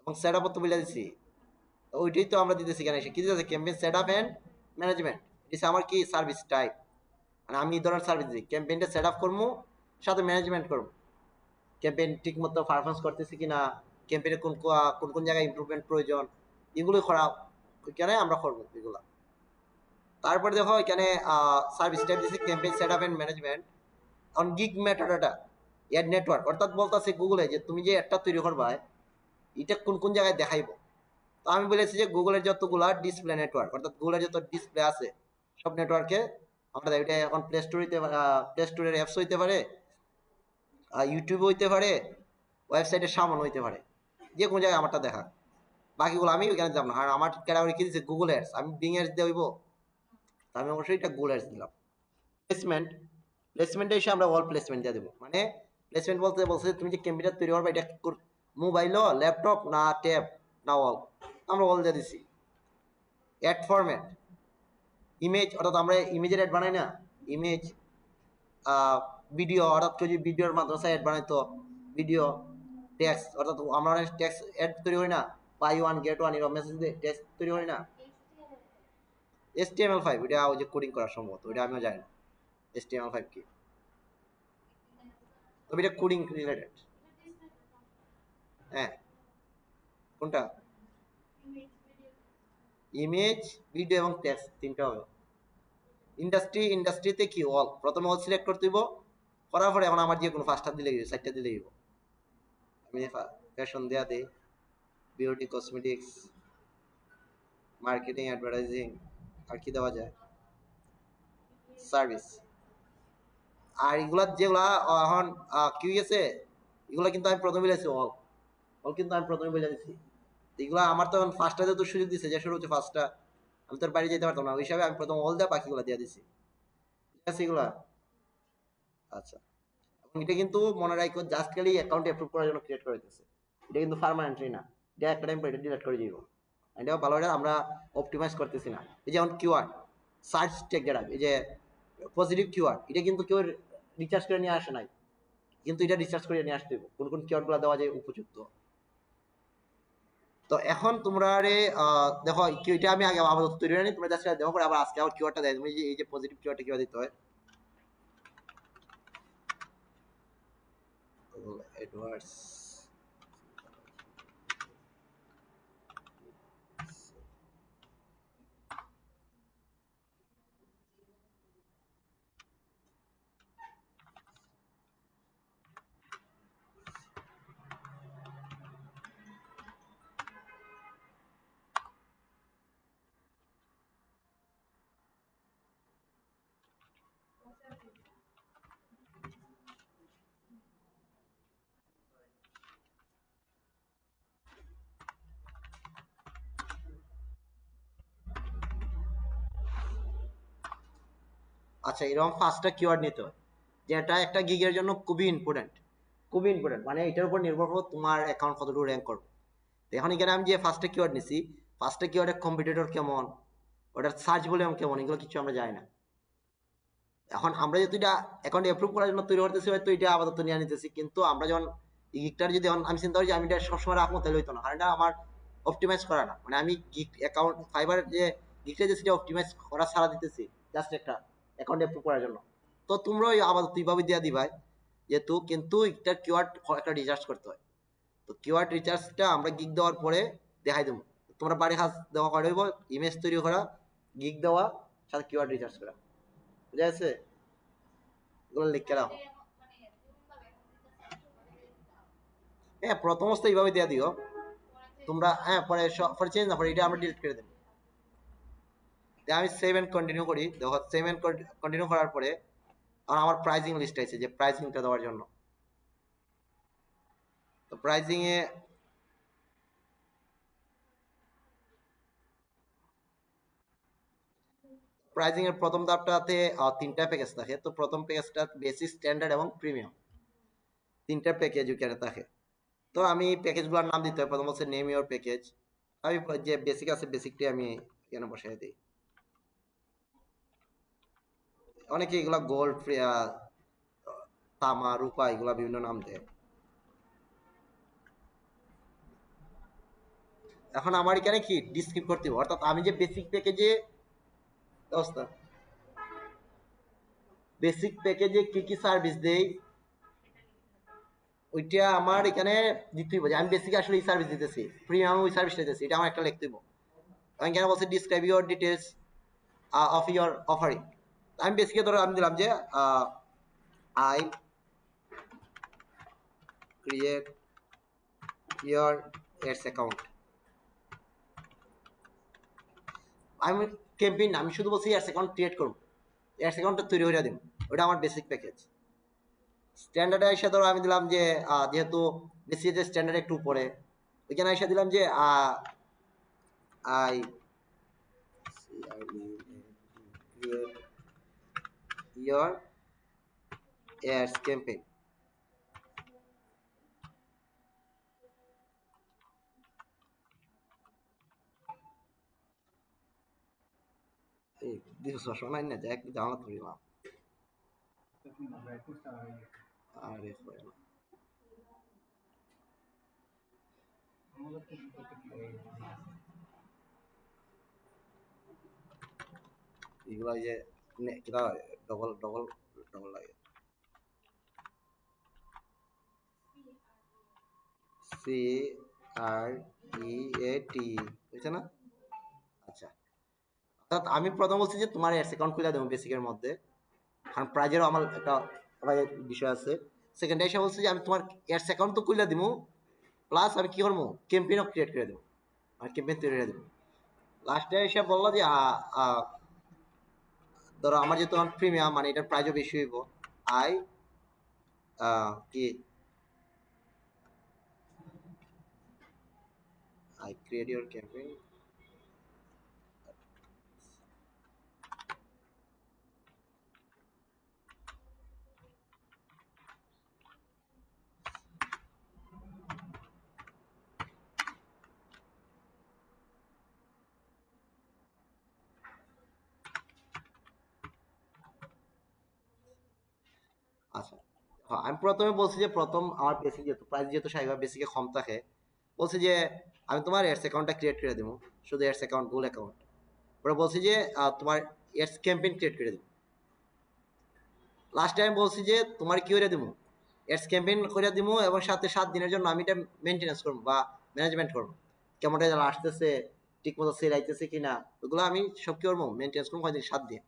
এবং সেট আপও তো বলে দিচ্ছি ওইটাই তো আমরা দিতেছি এখানে এসে কি দিতেছে campaign set up and management এটা আমার কি সার্ভিস টাইপ মানে আমি এই ধরনের সার্ভিস দিই ক্যাম্পেইনটা সেট আপ করবো সাথে ম্যানেজমেন্ট করবো ক্যাম্পেইন ঠিক মতো পারফরমেন্স করতেছি কিনা ক্যাম্পেইনে কোন কোন কোন জায়গায় ইমপ্রুভমেন্ট প্রয়োজন এগুলো করা ওইখানে আমরা করবো এগুলা তারপরে দেখো এখানে সার্ভিস টাইপ দিচ্ছি campaign set up and management on gig মেথডটা অ্যাড নেটওয়ার্ক অর্থাৎ বলতেছে গুগলে যে তুমি যে একটা তৈরি করবা এটা কোন কোন জায়গায় দেখাইবো তো আমি বলেছি যে গুগলের যতগুলা ডিসপ্লে নেটওয়ার্ক অর্থাৎ গুগলের যত ডিসপ্লে আছে সব নেটওয়ার্কে আমরা এটা এখন প্লে স্টোর হইতে প্লে স্টোরের অ্যাপস হইতে পারে ইউটিউব হইতে পারে ওয়েবসাইটের সামনে হইতে পারে, যে কোনো জায়গায় আমারটা দেখা, বাকিগুলো আমি ওইখানে যাব না। আর আমার ক্যাটাগরি কি দিচ্ছে গুগল অ্যাডস, আমি বিং অ্যাডস দিয়ে হইব, তা আমি অবশ্যই এটা গুগল অ্যাডস দিলাম। প্লেসমেন্ট, প্লেসমেন্টে এসে আমরা অল প্লেসমেন্ট দিয়ে দেবো। মানে প্লেসমেন্ট বলতে বলছে তুমি যে কম্পিউটার তৈরি করবে এটা মোবাইলও, ল্যাপটপ না ট্যাব না অল, আমরা অল দিয়ে দিছি। অ্যাড ফরম্যাট, ইমেজ, অর্থাৎ আমরা ইমেজের অ্যাড বানাই না, ইমেজ, ভিডিও, অর্থাৎ কেউ যদি ভিডিওর মাদ্রাসায় অ্যাড বানাইতো, ভিডিও, টেক্সট, অর্থাৎ আমরা অনেক টেক্সট অ্যাড তৈরি করি না, বাই ওয়ান গেট ওয়ান এরকম মেসেজ দিয়ে টেক্সট তৈরি করি না। HTML5 এটা ওই যে কোডিং করা সম্ভবত, ওইটা আমিও জানি না HTML5 কি, তবে এটা কোডিং রিলেটেড। হ্যাঁ, কোনটা? ইমেজ, ভিডিও এবং টেক্সট তিনটা হবে। ইন্ডাস্ট্রিতে কি অল, প্রথমে অল সিলেক্ট করতে দিব, করার পরে এখন আমার যে কোনো পাঁচটা দিলে গেছে, চারটা দিলে গেব। আমি ফ্যাশন দেওয়া দিই, বিউটি কসমেটিক্স, মার্কেটিং, অ্যাডভার্টাইজিং, আর কি দেওয়া যায়, সার্ভিস। আর এগুলা যেগুলা এখন কি হয়েছে, এগুলা কিন্তু আমি প্রথমে বলেছি অল, অল কিন্তু আমি প্রথমে বলে দিচ্ছি। এগুলা আমার তো ফার্স্টটাতে তো সুযোগ দিচ্ছে, যে শুরু হচ্ছে ফার্স্টটা, আমি তোর বাড়ি যেতে পারতাম না, ওই হিসাবে আমি প্রথম অল দেওয়া বাকিগুলো দিয়ে দিছি, ঠিক আছে এগুলা। আচ্ছা, এবং এটা কিন্তু মনে রাখো জাস্ট খালি অ্যাকাউন্ট অ্যাপ্রুভ করার জন্য ক্রিয়েট করে দিতেছে, এটা কিন্তু পার্মানেন্টলি না, এটা একটা টাইম পর এটা ডিলিট করে দিব। এটাও ভালো, এটা আমরা অপটিমাইজ করতেছি না। এই যেমন কিওয়ার্ড সার্চ টেক, যেটা এই যে পজিটিভ কিওয়ার্ড, এটা কিন্তু কেউ রিচার্জ করে নিয়ে আসে নাই, কিন্তু এটা রিচার্জ করে নিয়ে আসতে হবে, কোন কোন কিওয়ার্ডগুলো দেওয়া যায় উপযুক্ত। তো এখন তোমরা দেখো এটা আমি আগে আবার তৈরি হয়নি, তোমরা জাস্ট দেখো করে আবার আজকে আবার কিওয়ার্ডটা দেয়, তুমি এই যে পজিটিভ কিওয়ার্ডটা কিভাবে দিতে হয়, এডওয়ার্ডস, আচ্ছা এরকম পাঁচটা কিওয়ার্ড নিতে হয়, যেটা একটা গিগের জন্য খুবই ইম্পর্টেন্ট, খুবই ইম্পর্টেন্ট, মানে এটার উপর নির্ভর করবো তোমার অ্যাকাউন্ট কতটুকু র্যাঙ্ক করবে। তো এখন এখানে আমি যে ফার্স্টটা কিওয়ার্ড নিছি, ফার্স্টটা কিওয়ার্ডের কম্পিটিটর কেমন, ওটার সার্চ ভলিউম কেমন, এগুলো কিছু আমরা জানি না। এখন আমরা যেহেতু এটা অ্যাকাউন্ট অ্যাপ্রুভ করার জন্য তৈরি করতেছি, হয়তো এটা আপাতত নিয়ে নিতেছি, কিন্তু আমরা যখন গিগটার যদি আমি চিন্তা করি যে আমি এটা সবসময় রাখবো, তাহলে হইতো না, কারণ এটা আমার অপটিমাইজ করা না, মানে আমি গিগ অ্যাকাউন্ট ফাইবার যে গিগটা যে সেটা অপটিমাইজ করা ছাড়া দিতেছি জাস্ট একটা অ্যাকাউন্ট অ্যাপ্রুভ করার জন্য। তো তোমরা ওই আপাতত এইভাবে দিয়ে দিবাই যেহেতু, কিন্তু একটা কিওয়ার্ড একটা রিচার্জ করতে হয়। তো কিওয়ার্ড রিচার্জটা আমরা গিগ দেওয়ার পরে দেখাই দেবো, তোমরা বাড়ি কাজ দেওয়া করা হইব, ইমেজ তৈরি করা, গিগ দেওয়া, সাথে কিওয়ার্ড রিচার্জ করা, বুঝা গেছে? এগুলো লিখে রাখো। হ্যাঁ, প্রথম অবস্থায় এইভাবে দিয়ে দিও তোমরা, হ্যাঁ পরে পরে চেঞ্জ না, পরে এটা আমরা ডিলিট করে দেবো। আমি সেভ এন্ড কন্টিনিউ করি, দেখো সেভ এন্ড কন্টিনিউ করার পরে আমার প্রাইজিং লিস্ট আছে, যে প্রাইজিংটা দেওয়ার জন্য। তো প্রাইজিং এ প্রাইজিং এর প্রথম ধাপটাতে তিনটা প্যাকেজ থাকে। তো প্রথম প্যাকেজটা বেসিক, স্ট্যান্ডার্ড এবং প্রিমিয়াম, তিনটা প্যাকেজ ওখানে থাকে। তো আমি প্যাকেজগুলোর নাম দিতে হয়, প্রথম হচ্ছে নেম ইউর প্যাকেজ, আমি যে বেসিক আছে বেসিকটাই আমি এখানে বসাই দিই। অনেকে এগুলা গোল্ড, তামা, রূপা এগুলা বিভিন্ন নাম দেয়। এখন আমার এখানে কি ডিসক্রিপ্ট করতে হবে, অর্থাৎ আমি যে বেসিক প্যাকেজে অবস্থা, বেসিক প্যাকেজে কি কি সার্ভিস দেই ওইটা আমার এখানে দিতে হইব, যে আমি বেসিকে আসলে এই সার্ভিস দিতেছি, প্রিমিয়াম ওই সার্ভিসটা দিতেছি, এটা আমার একটা লিখতে হইব। আমি এখানে বলছি describe your details of your offering. আমি বেসিকে ধরো আমি দিলাম যে I create your ads account, আমি ক্যাম্পেইন, আমি শুধু বলছি অ্যাডস অ্যাকাউন্ট ক্রিয়েট করব, অ্যাডস অ্যাকাউন্টটা তৈরি করে দিন, ওটা আমার বেসিক প্যাকেজ। স্ট্যান্ডার্ডে এসে ধরো আমি দিলাম যে যেহেতু বেসিকের স্ট্যান্ডার্ড একটু উপরে, ওইখানে এসে দিলাম যে I create your ads campaign. এই দিস সবসময় না যায় একটু জানালা করিলাম আরে হয় না এগুলো যে কিনা ডবল ডবল ডবল লাগে সি আর ই এ টি বুঝছে না? আচ্ছা, অর্থাৎ আমি প্রথম বলছি যে তোমার অ্যাডস অ্যাকাউন্ট খুলে দেবো বেসিকের মধ্যে, কারণ প্রাইজেরও আমার একটা প্রাইজের বিষয় আছে। সেকেন্ডে এসে বলছি যে আমি তোমার অ্যাডস অ্যাকাউন্ট তো খুলে দিব, প্লাস আমি কি করবো ক্যাম্পেইনও ক্রিয়েট করে দেবো, আর ক্যাম্পেইন তৈরি করে দেবো। লাস্টে এসে বললো যে ধরো আমার যেহেতু আমার প্রিমিয়াম মানে এটার প্রাইজও বেশি হইব, আই কি আই ক্রিয়েট ইউর ক্যাম্পেইন আচ্ছা। হ্যাঁ, আমি প্রথমে বলছি যে প্রথম আমার বেসিক যেহেতু প্রাইস যেহেতু স্বাভাবিক বেসিকে কম থাকে, বলছি যে আমি তোমার এডস অ্যাকাউন্টটা ক্রিয়েট করে দেবো, শুধু এডস অ্যাকাউন্ট গুল অ্যাকাউন্ট। পরে বলছি যে তোমার এডস ক্যাম্পেইন ক্রিয়েট করে দেবো। লাস্ট টাইম বলছি যে তোমার কি করে দেবো এডস ক্যাম্পেইন করে দেবো, এবং সাথে 7 দিনের জন্য আমি এটা মেনটেন্যান্স করবো বা ম্যানেজমেন্ট করবো, কেমন রেজাল্ট আসতেছে, ঠিক মতো সেল আইতেছে কিনা, ওগুলো আমি সব কি করবো মেনটেন্যান্স করবো কয়দিন 7 দিন।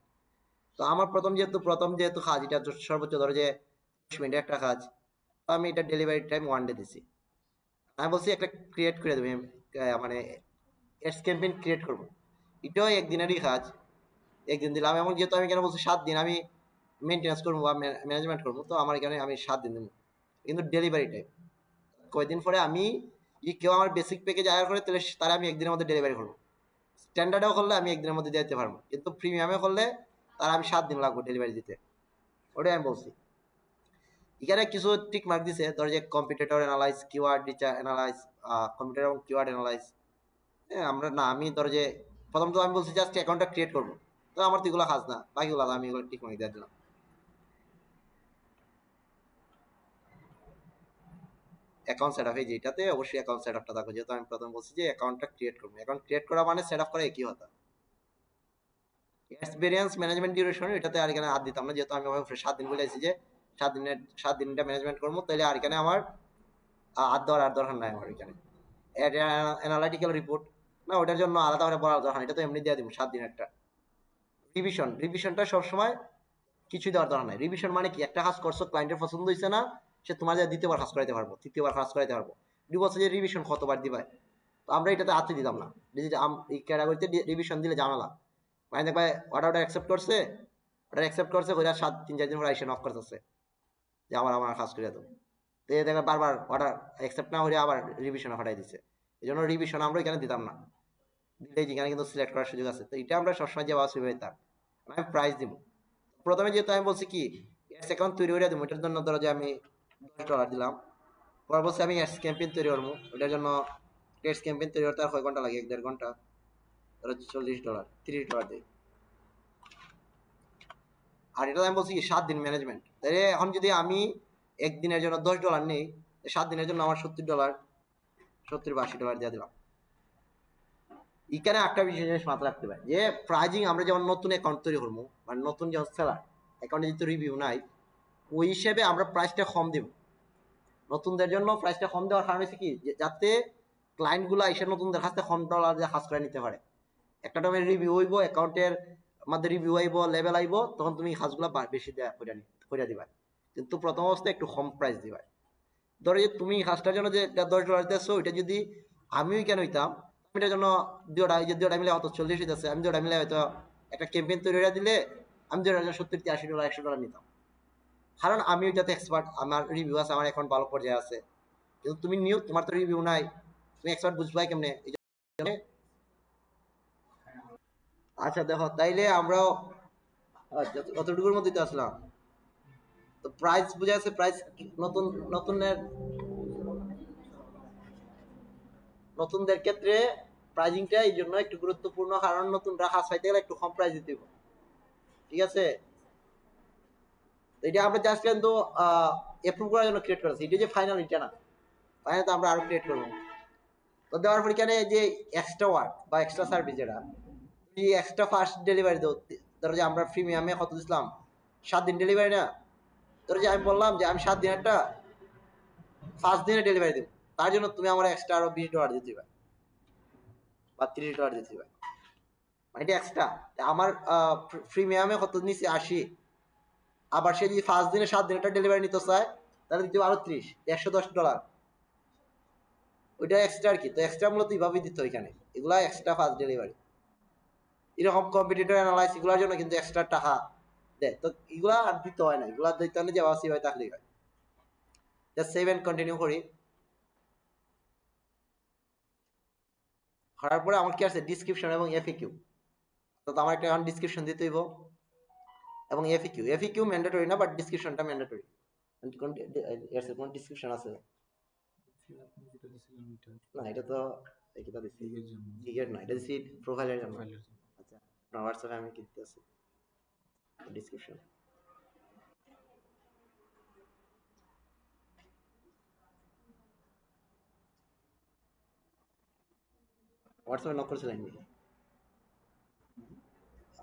তো আমার প্রথম যেহেতু কাজ এটা সর্বোচ্চ ধরো যে 10 মিনিটের একটা কাজ, তো আমি এটা ডেলিভারি টাইম 1 ডে দিছি। আমি বলছি একটা ক্রিয়েট করে দেবো, মানে এডস ক্যাম্পেইন ক্রিয়েট করবো, এটাও একদিনেরই কাজ, একদিন দিলাম। এবং যেহেতু আমি কেন বলছি 7 দিন আমি মেনটেন্যান্স করবো বা ম্যানেজমেন্ট করবো, তো আমার এখানে আমি 7 দিন দেবো, কিন্তু ডেলিভারি টাইম কয়দিন পরে আমি যদি কেউ আমার বেসিক প্যাকেজ আয়ার করে তাহলে তারা আমি একদিনের মধ্যে ডেলিভারি করবো। স্ট্যান্ডার্ডেও করলে আমি একদিনের মধ্যে দিতে পারবো, কিন্তু প্রিমিয়ামে করলে তারা আমি 7 দিন লাগবো ডেলিভারি দিতে, ওটাই আমি বলছি। এখানে কিছু টিক মার্ক দিছে, ধর যে competitor analyse, keyword research analyse, computer এবং কিওয়ার্ড অ্যানালাইজ। হ্যাঁ, আমরা না আমি ধর যে প্রথম তো আমি বলছি জাস্ট অ্যাকাউন্টটা ক্রিয়েট করবো, তো আমার তো এগুলো কাজ না, বাকিগুলো আমি এগুলো টিক মার্ক দিয়ে দিলাম। অ্যাকাউন্ট সেট আপ, এই যেটাতে অবশ্যই অ্যাকাউন্ট সেট আপটা থাকবে, যেহেতু আমি প্রথম বলছি যে অ্যাকাউন্টটা ক্রিয়েট করবো। অ্যাকাউন্ট ক্রিয়েট করা মানে সেট আপ করা একই হতো। এক্সপিরিয়েন্স ম্যানেজমেন্ট ডিউরেশন এটাতে আর এখানে হাত দিতাম না, যেহেতু আমি 7 দিন বলেছি যে 7 দিনটা ম্যানেজমেন্ট করবো, তাহলে আর এখানে আমার আর দরকার নাই আমার এখানে। অ্যানালাইটিক্যাল রিপোর্ট না, ওটার জন্য আলাদা করে বলার দরকার, এটা তো এমনি দিয়ে দিব 7 দিন একটা। রিভিশনটা সবসময় কিছুই দেওয়ার দরকার নাই। রিভিশন মানে কি, একটা কাজ করছো ক্লায়েন্টের পছন্দ হয়েছে না, সে তোমার দ্বিতীয়বার কাজ করাইতে পারবো, তৃতীয়বার কাজ করাইতে পারবো। বলছে যে রিভিশন কতবার দিবাই, তো আমরা এটাতে হাতে দিতাম না। এই ক্যাটাগরিতে রিভিশন দিলে ঝামেলা, মানে দেখবে অর্ডারটা অ্যাকসেপ্ট করছে, ওইটা 3-4 দিন পরে এসে নক করতেছে যে আমার কাজ করে দেবো, তো এই দেখবে বারবার অর্ডার অ্যাকসেপ্ট না হলে আবার রিভিশনে পাঠাই দিচ্ছে। এই জন্য রিভিশন আমরা এখানে দিতাম না, দিলেই যেখানে কিন্তু সিলেক্ট করার সুযোগ আছে। তো এটা আমরা সবসময় যে আওয়াজ পেতাম। আমি প্রাইস দিব প্রথমে, যেহেতু আমি বলছি কি অ্যাডস অ্যাকাউন্ট তৈরি করে দেবো, এটার জন্য ধরো যে আমি $10 দিলাম। পরে বলছি আমি অ্যাডস ক্যাম্পেইন তৈরি করবো, ওটার জন্য অ্যাডস ক্যাম্পেইন তৈরি করতে আর কয় ঘন্টা লাগে, 1-1.5 ঘন্টা, ধরো $40, $30 দিই। আর এটা আমি বলছি কি 7 দিন ম্যানেজমেন্ট, তাহলে এখন যদি আমি একদিনের জন্য $10 নেই, 7 দিনের জন্য আমার $70, 70 বা $80 দিয়ে দিলাম। এখানে একটা বিশেষ জিনিস মাথায় রাখতে পারে যে প্রাইজিং আমরা যেমন নতুন অ্যাকাউন্ট তৈরি করবো, মানে নতুন যখন সেলার অ্যাকাউন্টে যেহেতু রিভিউ নাই, ওই হিসেবে আমরা প্রাইসটা কম দেব। নতুনদের জন্য প্রাইসটা কম দেওয়ার কারণ হচ্ছে কি, যাতে ক্লায়েন্টগুলো এসে নতুনদের কাছ থেকে $1 দিয়ে কাজ করে নিতে পারে। একটা টাইমে রিভিউ হইব, অ্যাকাউন্টের মধ্যে রিভিউ আইব, লেভেল আইব, তখন তুমি কাজগুলো বেশি দেওয়া করে দিবা, কিন্তু প্রথম অবস্থায় একটু কম প্রাইস দিবা। ধরো যে তুমি কাজটার জন্য যে $10 দিতেছো, ওইটা যদি আমিও কেন হইতাম, আমি এটার জন্য দুটা মিলে অত 40 হইতেছে, আমি দুটা মিলে হয়তো একটা ক্যাম্পেইন তৈরি করে দিলে আমি $70, $80, $100 নিতাম। কারণ আমি ওইটাতে এক্সপার্ট, আমার রিভিউ আছে, আমার অ্যাকাউন্ট ভালো পর্যায়ে আছে। কিন্তু তুমি নিউ, তোমার তো রিভিউ নাই, তুমি এক্সপার্ট বুঝবাই কেমনে? এই জন্য আচ্ছা দেখো, তাইলে আমরাও অতটুকুর মধ্যেই তো আসলাম। তো প্রাইস বুঝে আছে, প্রাইস নতুন নতুনের নতুনদের ক্ষেত্রে প্রাইজিংটা এই জন্য একটু গুরুত্বপূর্ণ, কারণ নতুনরা কাজ পাইতে গেলে একটু কম প্রাইস দিতে হবে, ঠিক আছে? তো এটা আমরা জাস্ট কিন্তু অ্যাপ্রুভ করার জন্য ক্রিয়েট করেছি, এটা যে ফাইনাল, এটা না। ফাইনাল তো আমরা আরো ক্রিয়েট করবো। তো দেওয়ার পর এখানে যে এক্সট্রা ওয়ার্ক বা এক্সট্রা সার্ভিস, যেটা তুমি এক্সট্রা ফাস্ট ডেলিভারি দাও। ধরো যে আমরা প্রিমিয়ামে কত দিছিলাম, 7 দিন ডেলিভারি না? ধরো যে আমি বললাম যে আমি 7 দিনেরটা 5 দিনে ডেলিভারি দেবো, তার জন্য তুমি আমার এক্সট্রা আরো $20 দিতে হবে বা $30 দিতে হবে, মানে এটা এক্সট্রা। আমার প্রিমিয়ামে কত নিচ্ছে 80, আবার সে যদি 5 দিনে 7 দিনেরটা ডেলিভারি নিতে চায় তাহলে দিতে হবে আরো 30, $110। ওইটা এক্সট্রা আর কি। তো এক্সট্রা মূলত এইভাবেই দিতে হয় এখানে, এগুলা এক্সট্রা ফাস্ট ডেলিভারি। এরকম কম্পিটিটর অ্যানালাইস এগুলোর জন্য কিন্তু এক্সট্রা টাকা দেয়। তো এগুলা আর দিতে হয় না, এগুলা দিতে হলে যে আবাসি হয় তাহলেই হয়। জাস্ট সেভ এন্ড কন্টিনিউ করি। করার পরে আমার কি আছে, ডিসক্রিপশন এবং এফএকিউ। তো আমার একটা এখন ডিসক্রিপশন দিতে হইব এবং এফএকিউ। এফএকিউ ম্যান্ডেটরি না, বাট ডিসক্রিপশনটা ম্যান্ডেটরি। এর কোন ডিসক্রিপশন আছে? আপনি যেটা দিছিলেন ওইটা না, এটা তো এটা দিছি লিগের জন্য, জিগের না, এটা দিছি প্রোফাইলের জন্য। প্রোফাইলের জন্য। আচ্ছা, আপনার হোয়াটসঅ্যাপে আমি কি দিতে আছি ডিসক্রিপশন। হোয়াটসঅ্যাপে নক করছিলেন নি?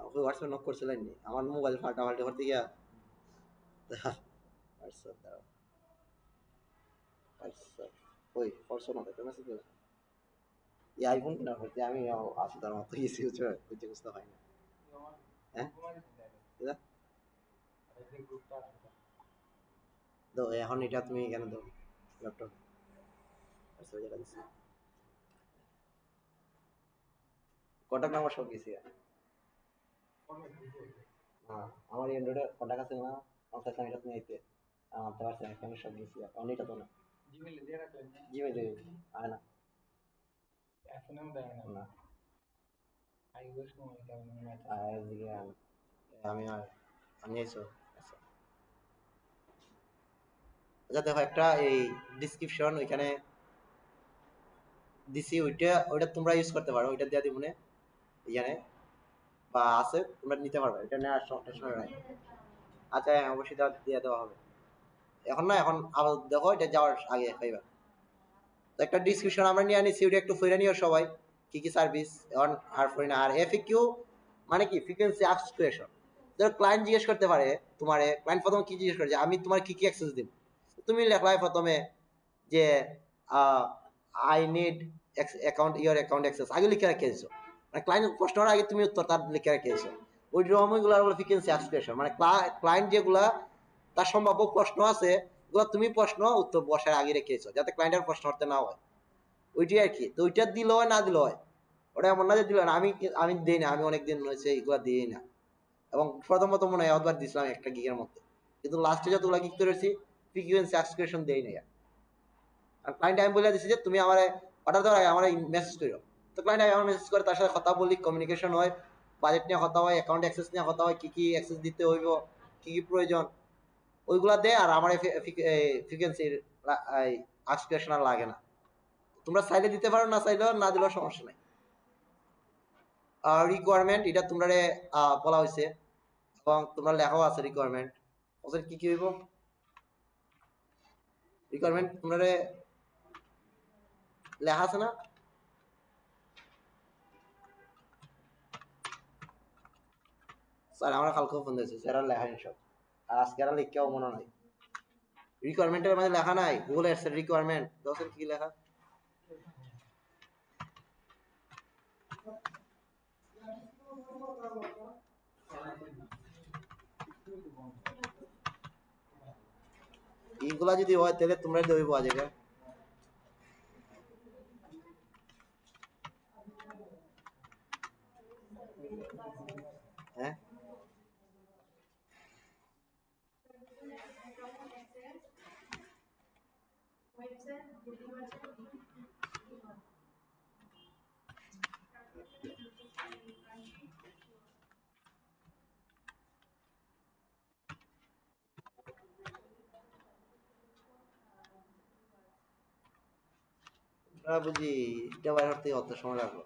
ওকে হোয়াটসঅ্যাপে নক করছিলেন নি? আমার মোবাইল ফাটাফাটি করতে গিয়া হোয়াটসঅ্যাপ দাও, হোয়াটসঅ্যাপ ওই ফরসো না দেখতে মেসেজ দিল। এই আইফোন কিনা করতে আমি আসি তার মতো গেছি, বুঝতে বুঝতে হয় না। হ্যাঁ, তো এখন এটা তুমি এখানে দাও ল্যাপটপ, যেটা দিচ্ছি কন্ট্যাক্ট নাম্বার সব গেছি। হ্যাঁ, আমার অ্যান্ড্রয়েডে কন্ট্যাক্ট আছে না, আমার সাথে এটা তুমি আইতে আনতে পারছি না, এখানে সব গেছি। এখন এটা তো না, জিমেলে আয় না, না এদিকে আমি আমি আইসো। আচ্ছা আচ্ছা, দেখো একটা এই ডিসক্রিপশন ওইখানে দিছি, ওইটা ওইটা তোমরা ইউজ করতে পারো, ওইটা দিয়ে দিব এখানে বা আছে, তোমরা নিতে পারবে, এটা নেওয়ার টেনশন নাই। আচ্ছা হ্যাঁ, অবশ্যই দিয়ে দেওয়া হবে। এখন না, এখন আবার দেখো এটা যাওয়ার আগে পাইবা। তো একটা ডিসক্রিপশন আমরা নিয়ে আনিছি, ওটা একটু ফিরে নিও সবাই, কি কি সার্ভিস অন আর ফরি না। আর এফএকিউ মানে কি, ফ্রিকোয়েন্সি আস্কড কোয়েশ্চন। ধরো ক্লায়েন্ট জিজ্ঞেস করতে পারে তোমারে, ক্লায়েন্ট প্রথমে কি জিজ্ঞেস করে যে আমি তোমার কি কি অ্যাক্সেস দিব, তুমি লেখলাই প্রথমে যে I need account, your account access আগে লিখে রেখেছো, মানে ক্লায়েন্ট প্রশ্ন করার আগে তুমি উত্তর তার লিখে রেখেছো। ওই রকমগুলো বলে ফ্রিকোয়েন্সি আস্কড কোয়েশ্চন, মানে ক্লায়েন্ট যেগুলা তার সম্ভাব্য প্রশ্ন আছে, এগুলো তুমি প্রশ্ন উত্তর বসার আগে রেখেছো, যাতে ক্লায়েন্টের প্রশ্ন করতে না হয়। ওইটাই আর কি। তো ওইটা দিল হয় না দিল হয়, ওটা এমন না যে দিল না। আমি আমি দিই না, আমি অনেকদিন হয়েছে এগুলো দিই না। এবং প্রথমত মনে হয় একবার দিছিলাম একটা গিগের মধ্যে, কিন্তু লাস্টে যতগুলো গিগ করেছি ফ্রিকোয়েন্সি সাবস্ক্রিপশন দেই না। আর ক্লায়েন্ট আমি বলে দিচ্ছি যে তুমি আমার অর্ডার দেওয়ার আগে আমার মেসেজ করো। তো ক্লায়েন্ট আমার মেসেজ করে, তার সাথে কথা বলি, কমিউনিকেশন হয়, বাজেট নিয়ে কথা হয়, অ্যাকাউন্ট অ্যাক্সেস নিয়ে কথা হয়, কি কি অ্যাক্সেস দিতে হইব, কি কি প্রয়োজন, ওইগুলা দেয়। আর আমার ফ্রিকোয়েন্সির সাবস্ক্রিপশন আর লাগে না। তোমরা চাইলে দিতে পারো, না চাইলেও না দিলেও সমস্যা নাই। রিকোয়ারমেন্ট এটা তোমরা বলা হয়েছে এবং তোমরা লেখাও আছে রিকোয়ারমেন্ট, ওদের কি কি হইব রিকোয়ারমেন্ট তোমরা লেখা আছে না? স্যার আমার কালকেও ফোন দিয়েছে, স্যার আর লেখাই সব, আর আজকে আর লিখকেও মনে নাই। রিকোয়ারমেন্টের মধ্যে লেখা নাই গুগল এর রিকোয়ারমেন্ট দশের কি লেখা, এইগুলা যদি হয় তাহলে তোমরা দইব আজকে। হ্যাঁ স্যার যদি বলছেন বুঝি এটা বাইরে হতে অত সময় লাগলো।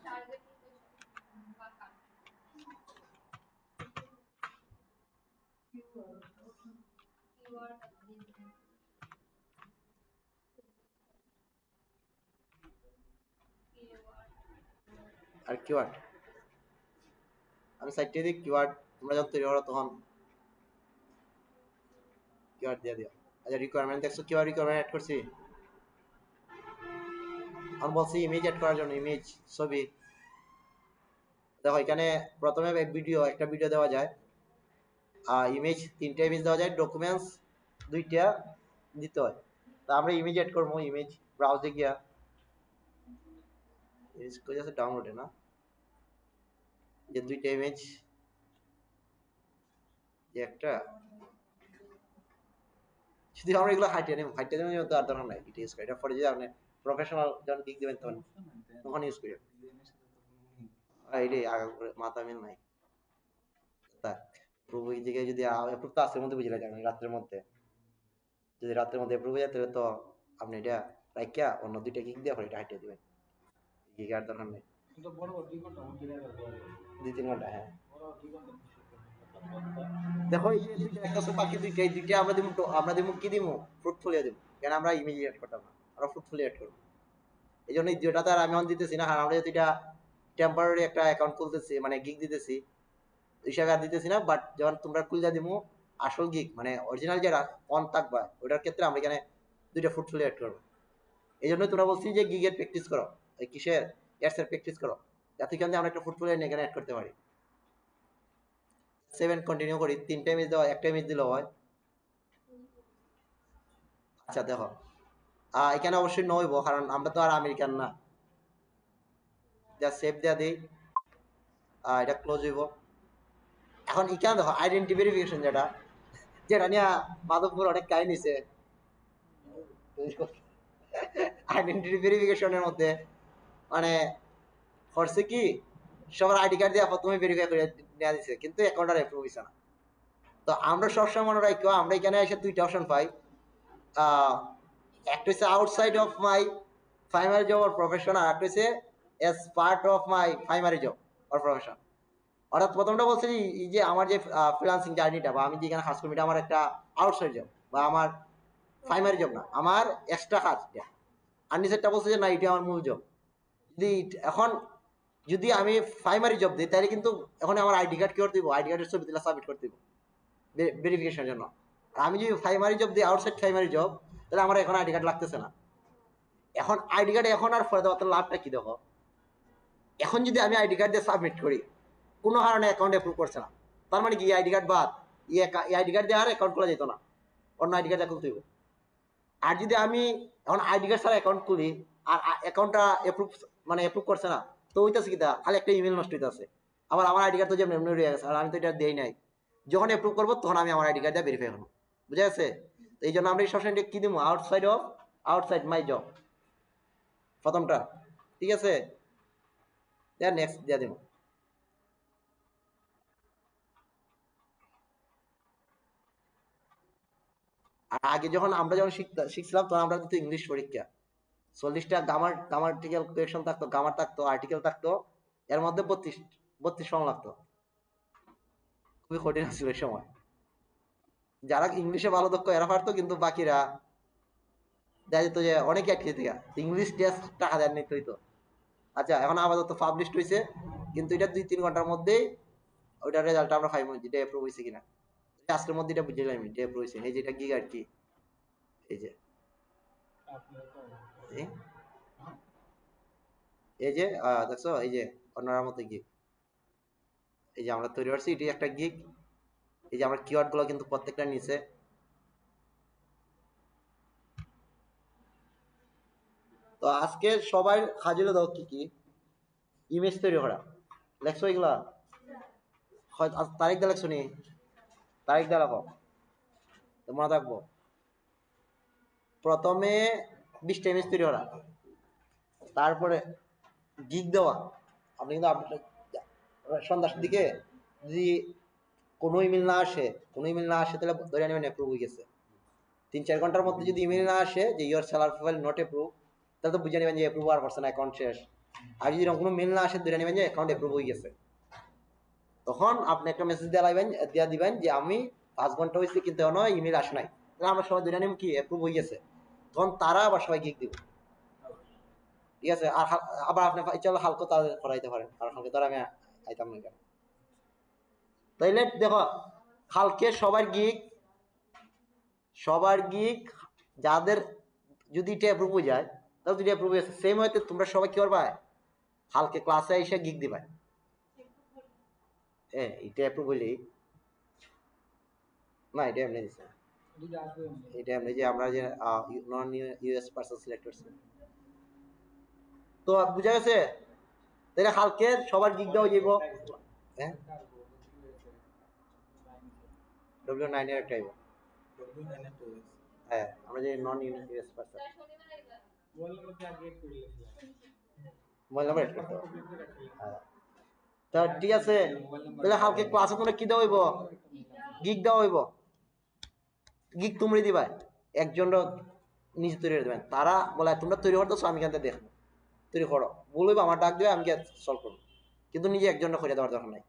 টার্গেট कीवर्ड আর কিওয়ার্ড আমি সাইটে দিই কিওয়ার্ড, তোমরা যখন তৈরি করো তখন কিওয়ার্ড দিয়ে দিও। আচ্ছা রিকোয়ারমেন্ট দেখছো কিওয়ার্ড রিকোয়ারমেন্ট অ্যাড করছি। আমি বলছি ইমেজ অ্যাড করার জন্য, ইমেজ ছবি। দেখো এখানে প্রথমে একটা ভিডিও দেওয়া যায়, ইমেজ 3টা ইমেজ দেওয়া যায়, ডকুমেন্টস 2টা দিতে হয়। তা আমরা ইমেজ অ্যাড করবো, ইমেজ ব্রাউজে গিয়া ইমেজ কই আছে ডাউনলোডে না, যে 2টা ইমেজ, যে একটা যদি আমরা এগুলো হাইটে নেব, হাইটে নেব তো আর দরকার নাই, এটা ইউজ করি। এটা পরে যদি আপনি প্রফেশনাল যখন গিগ দিবেন তখন ইউজ করি। এইটাই আগা করে মাথা মিল নাই। থাক প্রভু এই জায়গায় যদি অ্যাপ্রুভ তো আজকের মধ্যে বুঝে যাবেন, রাত্রের মধ্যে যদি রাত্রের মধ্যে অ্যাপ্রুভ হয়ে যেতে তো আপনি এটা রাইখা অন্য 2টা গিগ দিয়ে এটা হাইটে দিবেন, গিগ আর দরকার নেই। 2-3 ঘন্টা, হ্যাঁ। দেখো এই যে 2টা একটা বাকি 2টা, এই 2টা আমরা দিব কি দিব, ফ্রুটফুলি দিব, কেন আমরা ইমেজ এড করতাম না, আমরা ফ্রুটফুলি এড করব। এই জন্য যেটাতে আর আমি অন দিতেছি না, আর আমরা যদি এটা টেম্পোরারি একটা অ্যাকাউন্ট খুলতেছি, মানে গিগ দিতেছি হিসাবে আর দিতেছি না, বাট যখন তোমরা খুলজা দিমু আসল গিগ মানে অরিজিনাল যেটা অন থাকবা ওটার ক্ষেত্রে আমরা এখানে 2টা ফ্রুটফুলি এড করবো। এই জন্য তোমরা বলছি যে গিগের প্র্যাকটিস করো, এই কিসের এর প্র্যাকটিস করো, যাতে কিন্তু আমরা একটা ফুটফুলি এখানে অ্যাড করতে পারি। 7 কন্টিনিউ করি, 3টা ইমেজ দেওয়া, একটা ইমেজ দিলেও হয়। আচ্ছা দেখো এখানে অবশ্যই নইব, কারণ আমরা তো আর আমেরিকান না। যা সেভ দেওয়া দিই, এটা ক্লোজ হইব। এখন এখানে দেখো আইডেন্টি ভেরিফিকেশন, যেটা যেটা নিয়ে মাধবপুর অনেক কাহিনী নিছে, আইডেন্টি ভেরিফিকেশনের মধ্যে মানে করছে কি সবার আইডি কার্ড দিয়ে প্রথমে ভেরিফাই করে নেওয়া দিচ্ছে, কিন্তু অ্যাকাউন্ট আর অ্যাপ্রুভ হইছে না। তো আমরা সবসময় মনে রাখি আমরা এখানে এসে 2টা অপশন পাই, একটা হচ্ছে outside of my primary job or profession, আর একটা হচ্ছে as part of my primary job or profession. অর্থাৎ প্রথমটা বলছে যে এই যে আমার যে ফ্রিল্যান্সিং জার্নিটা বা আমি যেখানে কাজ করি, এটা আমার একটা আউটসাইড জব বা আমার প্রাইমারি জব না, আমার এক্সট্রা কাজ। আর নিচেরটা বলছে যে না এটা আমার মূল জব। যদি এখন যদি আমি প্রাইমারি জব দিই তাহলে কিন্তু এখন আমার আইডি কার্ড কি করতে দিব, আইডি কার্ডের ছবি দিলে সাবমিট করতে দিব ভেরিফিকেশনের জন্য। আর আমি যদি প্রাইমারি জব দিই আউটসাইড প্রাইমারি জব, তাহলে আমার এখন আইডি কার্ড লাগতেছে না। এখন আইডি কার্ড এখন আর ফলে দেওয়ার লাভটা কি দেখো, এখন যদি আমি আইডি কার্ড দিয়ে সাবমিট করি, কোনো কারণে অ্যাকাউন্ট অ্যাপ্রুভ করছে না, তার মানে কি আইডি কার্ড বাদ, এই আইডি কার্ড দিয়ে আর অ্যাকাউন্ট খোলা যেত না, অন্য আইডি কার্ড খুলতে হইব। আর যদি আমি এখন আইডি কার্ড ছাড়া অ্যাকাউন্ট খুলি আর অ্যাকাউন্টটা অ্যাপ্রুভ করছে না, তো ওইটাছে কি খালি একটা ইমেল নষ্ট হইতেছে, আবার আমার আইডি কার্ড তো যে মেমরি রয়ে গেছে, আর আমি তো এটা দেই নাই। যখন অ্যাপ্রুভ করবো তখন আমি আমার আইডি কার্ড দিয়ে ভেরিফাই করবো, বুঝা গেছে? তো এই জন্য আমরা এই সবসময় কি দিব, আউটসাইড মাই জব প্রথমটা, ঠিক আছে? নেক্সট দিয়ে দিব। আর আগে যখন আমরা শিখছিলাম তখন আমরা কিন্তু ইংলিশ পরীক্ষা 40টা গ্রামাটিক্যাল কোয়েকশন থাকতো, গ্রামার থাকতো, আর্টিকেল থাকতো, এর মধ্যে 32 ফর্ম লাগতো। খুবই কঠিন ছিল এই সময়। যারা ইংলিশে ভালো দক্ষ এরা পারতো, কিন্তু বাকিরা দেখা যেত যে অনেকে আটকে যেত, ইংলিশ টেস্ট টাকা দেন নিতে হইতো। আচ্ছা এখন আপাতত পাবলিশ হয়েছে, কিন্তু এটা 2-3 ঘন্টার মধ্যেই ওইটার রেজাল্ট আমরা পাইব যেটা অ্যাপ্রুভ হয়েছে কিনা। আজকের মধ্যে এটা বুঝে যাই এটা অ্যাপ্রুভ হয়েছে, এই যেটা গিগ আর কি, এই যে এই যে দেখছো, এই যে অন্যরার মতো গিগ, এই যে আমরা তৈরি করছি এটি একটা গিগ। এই যে আমরা কিওয়ার্ড গুলো কিন্তু প্রত্যেকটা নিচে। তো আজকে সবাই হাজির দাও কি কি ইমেজ তৈরি করা লেখছো, এগুলা তারিখ দা লেখছো নি, তারিখ দা রাখো। তো মনে থাকবো প্রথমে 20টা ইমেজ তৈরি করা, তারপরে গিগ দেওয়া। আপনি কিন্তু সন্ধ্যার দিকে যদি কোনো ইমেল না আসে, তাহলে ধরে নেবেন অ্যাপ্রুভ হয়ে গেছে। 3-4 ঘন্টার মধ্যে যদি ইমেল না আসে যে your seller profile not approve, তাহলে তো বুঝে নেবেন যে অ্যাপ্রুভ হওয়ার পারছেন, অ্যাকাউন্ট শেষ। আর যদি এরকম কোনো মেল না আসে, ধরে নেবেন যে অ্যাকাউন্ট অ্যাপ্রুভ হয়ে গেছে। তখন আপনি একটা মেসেজ দিয়ে দিবেন যে আমি 5 ঘন্টা হয়েছে কিন্তু এখনো ইমেল আসে নাই, তাহলে আমরা সবাই ধরে নেব কি অ্যাপ্রুভ হয়ে গেছে। তখন তারা আবার সবাই গিগ দিব, ঠিক আছে। আর আবার আপনি ইচ্ছা হলে হালকা তাদের করাইতে পারেন, আর হালকা তারা আমি আইতাম না কেন। তাইলে দেখো কালকে সবার গিগ যাদের যদি এটা অ্যাপ্রুভ হয়ে যায়, তাহলে যদি অ্যাপ্রুভ হয়েছে সেম হয়তো তোমরা সবাই কি করবা, কালকে ক্লাসে এসে গিগ দিবা। হ্যাঁ, এটা অ্যাপ্রুভ হইলেই না, এটা এমনি দিছে, এটা এমনি যে আমরা যে নন ইউএস পার্সন সিলেক্ট করছি। তো বুঝা গেছে? তাহলে কালকে সবার গিগ দেওয়া যাইব। হ্যাঁ, W9 এর একটা আইব। হ্যাঁ, আমরা যে non US person mobile number add করতে হবে। হ্যাঁ, তা ঠিক আছে। তাহলে কালকে ক্লাসে তোমরা কি দেওয়া হইব, গিগ দেওয়া হইব। গিগ তোমরা দিবা, একজন নিজে তৈরি করে দেবেন। তারা বলে তোমরা তৈরি করতেছো, আমি এখান থেকে দেখবো, তৈরি করো, বলবো আমার ডাক দেবে, আমি সলভ করবো, কিন্তু নিজে একজন করে দেওয়ার দরকার নাই।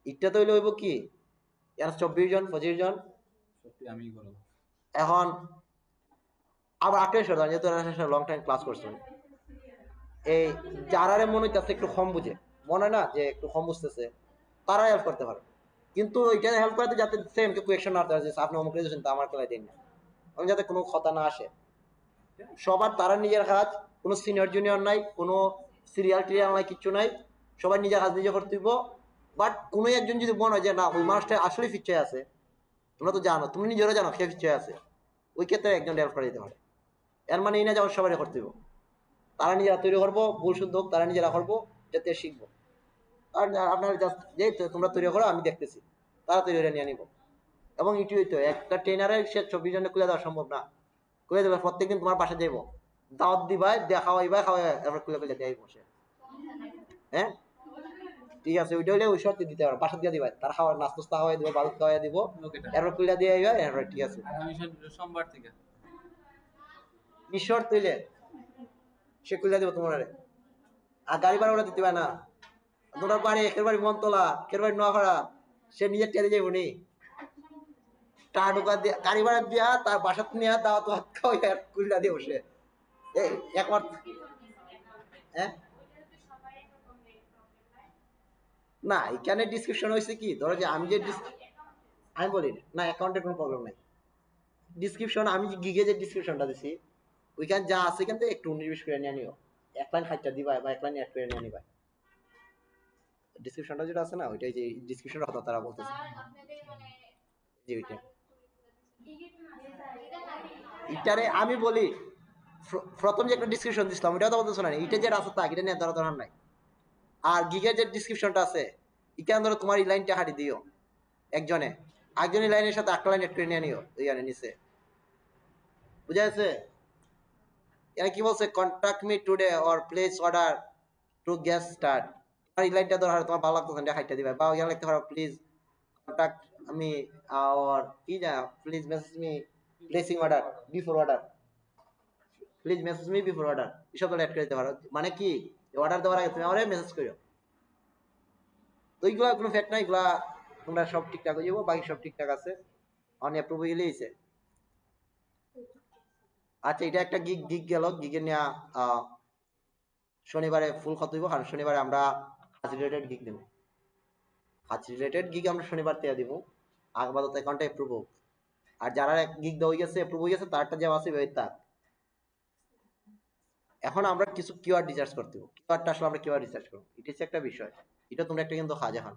ইটা তো হইব কি 24 জন 25 জন আমি করব। এখন আবার আটকে যেহেতু লং টাইম ক্লাস করছেন, এই যারারে মনে হইতেছে একটু কম বুঝে, মনে হয় না যে একটু কম বুঝতেছে, তারা হেল্প করতে পারে। কিন্তু এটা হেল্প করতে যাতে সেম কেউ কোয়েকশন না আসে আপনি অমুক রেজেছেন তা আমার খেলায় দিন না, আমি যাতে কোনো কথা না আসে। সবার তারা নিজের কাজ, কোনো সিনিয়র জুনিয়র নাই, কোনো সিরিয়াল টিরিয়াল নাই, কিচ্ছু নাই, সবাই নিজের কাজ নিজে করতে দিব। বাট কোনো একজন যদি মনে হয় যে না ওই মানুষটা আসলে ফিচার আছে, তোমরা তো জানো, তুমি নিজেরও জানো সে ফিচার আছে, ওই ক্ষেত্রে একজন হেল্প করে দিতে পারে। এর মানে এই না যেমন সবাই করতে দিব, তারা নিজেরা তৈরি করবো, ভুল শুদ্ধ হোক তারা নিজেরা করবো, যাতে শিখবো। আর আপনার জাস্ট যেই তোমরা তৈরি করো আমি দেখতেছি, তারা তৈরি করে নিয়ে নিব। এবং ইউটিউব তো একটা ট্রেনারে সে 24 জনে খুলে দেওয়া সম্ভব না, খুলে দেবে প্রত্যেকদিন তোমার বাসা যাইব, দাওয়াত দিবাই, খাওয়াইবা, এবার খুলে দেয় বসে। হ্যাঁ, ঠিক আছে, ওইটা হইলে ওই শর্তে দিতে পারো, বাসা দিয়ে দিবা, তার খাওয়ার নাস্তা খাওয়াই দিব, বালু খাওয়াই দিব, এরপর খুলে দিয়ে আইবা, এরপর ঠিক আছে। সোমবার থেকে ঈশ্বর তৈলে সে খুলে দিব তোমার। আর গাড়ি ভাড়া ওরা দিতে পারে না, তোমার বাড়ি একের বাড়ি মনতলা, একের বাড়ি নোয়াখাড়া, সে নিজের টেরে যাবো নি, টাকা ঢোকা দিয়ে গাড়ি ভাড়া দিয়া তার বাসাত নিয়ে দাওয়াত খাওয়াই খুলে দিয়ে বসে একবার। হ্যাঁ, না এখানে ডিসক্রিপশন হয়েছে কি, ধরো যে আমি যে আমি বলি না অ্যাকাউন্টের কোনো প্রবলেম নাই, ডিসক্রিপশন আমি যে গিগে যে ডিসক্রিপশনটা দিছি ওইখানে যা আছে এখান থেকে একটু 19-20 করে নিয়ে নিও, এক লাইন খাইটা দিবা বা এক লাইন অ্যাড করে নিয়ে নিবা। ডিসক্রিপশনটা যেটা আছে না ওইটাই, যে ডিসক্রিপশনের কথা তারা বলতেছে যে ওইটা। এটারে আমি বলি প্রথম যে একটা ডিসক্রিপশন দিছিলাম ওইটা তো বলতেছো না, এটা যে আছে তা এটা নিয়ে দরকার নাই। আর গিগের যে ডিসক্রিপশনটা আছে এখানে ধরো তোমার এই লাইনটা হাঁটি দিও একজনে, একজনের লাইনের সাথে একটা লাইন একটু নিয়ে নিও ওইখানে নিচে, বুঝা যাচ্ছে? এখানে কি বলছে, contact me today or place order to get start. তোমার এই লাইনটা ধরো তোমার ভালো লাগতো না হাইটটা দিবা, বা ওইখানে লিখতে পারো প্লিজ কন্ট্যাক্ট মি অর কি না, please message me placing order before order, please message me before order, এসব অ্যাড করে দিতে পারো। মানে কি অর্ডার দেওয়ার আগে তুমি আমারে মেসেজ করো। তো এইগুলা কোনো ফ্যাক্ট নাই, এগুলা তোমরা সব ঠিকঠাক হয়ে যাবো, বাকি সব ঠিকঠাক আছে, অন অ্যাপ্রুভ হয়ে গেলেইছে। আচ্ছা, এটা একটা গিগ গেল, গিগে নিয়ে শনিবারে ফুল খত হইব, কারণ শনিবারে আমরা কাজ রিলেটেড গিগ দেবো, কাজ রিলেটেড গিগ আমরা শনিবার থেকে দিব, আপাতত অ্যাকাউন্টটা অ্যাপ্রুভ হোক। আর যারা গিগ দেওয়া হয়ে গেছে অ্যাপ্রুভ হয়ে গেছে তারটা যে আছে তার। এখন আমরা কিছু কিওয়ার্ড রিসার্চ করতে হবে, কিওয়ার্ডটা আসলে আমরা কিওয়ার্ড রিসার্চ করবো, এটা হচ্ছে একটা বিষয়। এটা তোমরা একটা কিন্তু কাজ এখন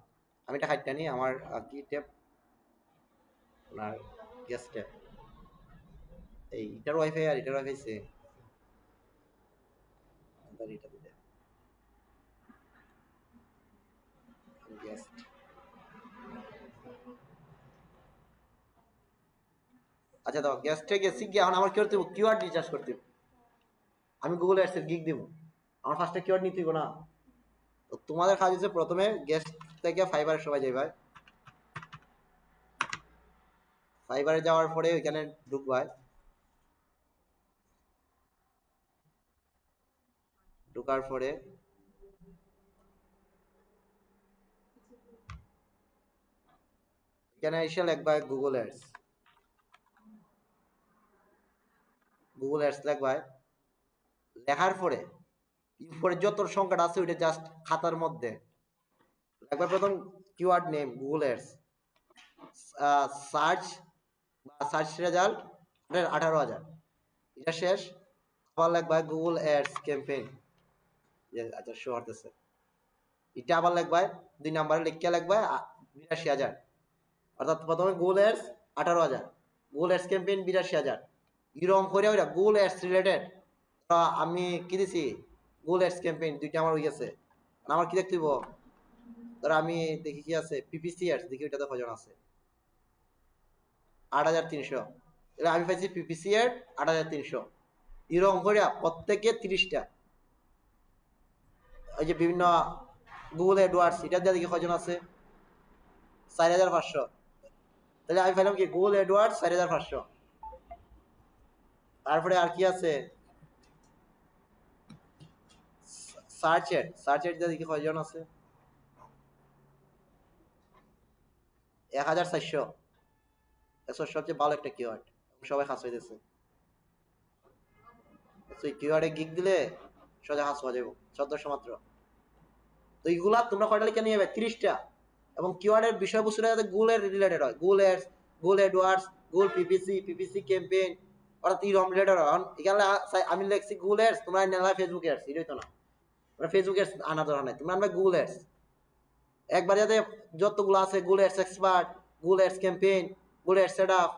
আমি এটা খাইতে নিই আমার কি ট্যাপ আপনার গ্যাস ট্যাপ, এই এটার ওয়াইফাই আর এটার ওয়াইফাই সেম, এটা দিতে গ্যাস আচ্ছা দাও গেস্টে গেছি গিয়ে এখন আমার কি করতে কিওয়ার্ড রিচার্জ করতে হবে। আমি গুগল অ্যাডস এর গিগ দিব, আমার ফার্স্টে কিওয়ার্ড নিতে হবে না। তো তোমাদের কাজ হচ্ছে প্রথমে গেস্ট থেকে ফাইবারে সবাই যাই ভাই, ফাইবারে যাওয়ার পরে ওইখানে ঢুকবাই, ঢোকার পরে এখানে এসে লিখবা গুগল অ্যাডস, গুগল অ্যাডস লিখবা, লেখার পরে পরে যত সংখ্যাটা আছে ওইটা জাস্ট খাতার মধ্যে একবার প্রথম keyword name Google ads, search বা সার্চ রেজাল্ট 18,000, এটা শেষ। আবার লিখবা গুগল অ্যাডস ক্যাম্পেইন, আচ্ছা শো হতেছে, এটা আবার লিখবা 2 নম্বরে লিখে লিখবা 82,000, অর্থাৎ প্রথমে Google ads 18,000, Google ads campaign 82,000, এরকম করে ওইটা গুগল অ্যাডস রিলেটেড আমি কি দিছি গুগল অ্যাডস ক্যাম্পেইন দুইটা আমার হয়ে গেছে। আমার কি দেখতে দিব, ধর আমি দেখি কি আছে পিপিসি অ্যাডস, দেখি ওইটাতে কজন আছে 8,300, তাহলে আমি পাইছি পিপিসি অ্যাড 8,300, এরকম করে প্রত্যেকে 30টা। ওই যে বিভিন্ন গুগল অ্যাডওয়ার্ডস এটা দিয়ে দেখি কজন আছে 4,500, তাহলে আমি পাইলাম কি গুগল অ্যাডওয়ার্ডস 4,500। তারপরে আর কি আছে সার্চ অ্যাড, সার্চ অ্যাড দিয়ে দেখি কয়জন আছে 1,400, সবচেয়ে ভালো একটা কিওয়ার্ড, সবাই হাস হয়ে গেছে। এই কিওয়ার্ডে গিগ দিলে সোজা হাস হয়ে যাবো 1400 মাত্র। তো এইগুলা তোমরা কয়টা লিখে নিয়ে যাবে 30টা, এবং কিওয়ার্ডের বিষয়বস্তুটা যাতে গুগলের রিলেটেড হয়, Google ads, Google AdWords, Google PPC, PPC campaign, অর্থাৎ এরকম রিলেটেড হয়। এখানে আমি লিখছি গুগল অ্যাডস, তোমরা নেলা ফেসবুক অ্যাডস, এটাই তো না, তোমরা ফেসবুক অ্যাডস আনা দরকার নাই, তোমরা আনবে গুগল অ্যাডস। একবার যাতে যতগুলো আছে Google ads expert, Google ads campaign, Google ads setup,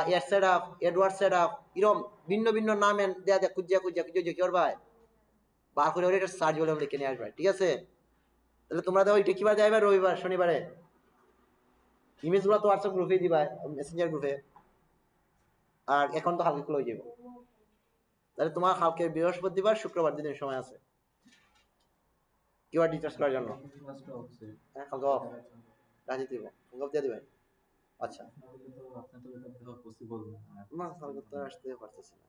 ad setup, AdWords setup, এরকম ভিন্ন ভিন্ন নাম দেয়া দেয়া খুঁজিয়া খুঁজিয়া খুঁজিয়া কি করবা বার করে ওটা সার্চ ভলিউম লিখে নিয়ে আসবে, ঠিক আছে? তাহলে তোমরা তো ওইটা কিবার যাইবা রবিবার শনিবারে, ইমেজগুলো তো হোয়াটসঅ্যাপ গ্রুপে দিবা, মেসেঞ্জার গ্রুপে, আর এখন তো হালকা খুলে যাবো। তাহলে তোমার কালকে বৃহস্পতিবার শুক্রবার দিনের সময় আছে কিওয়ার্ড রিসার্চ করার জন্য। হ্যাঁ কালকে অফ রাজি দিব, কালকে দিয়ে দিবেন। আচ্ছা না কালকে তো আসতে পারতেছি না।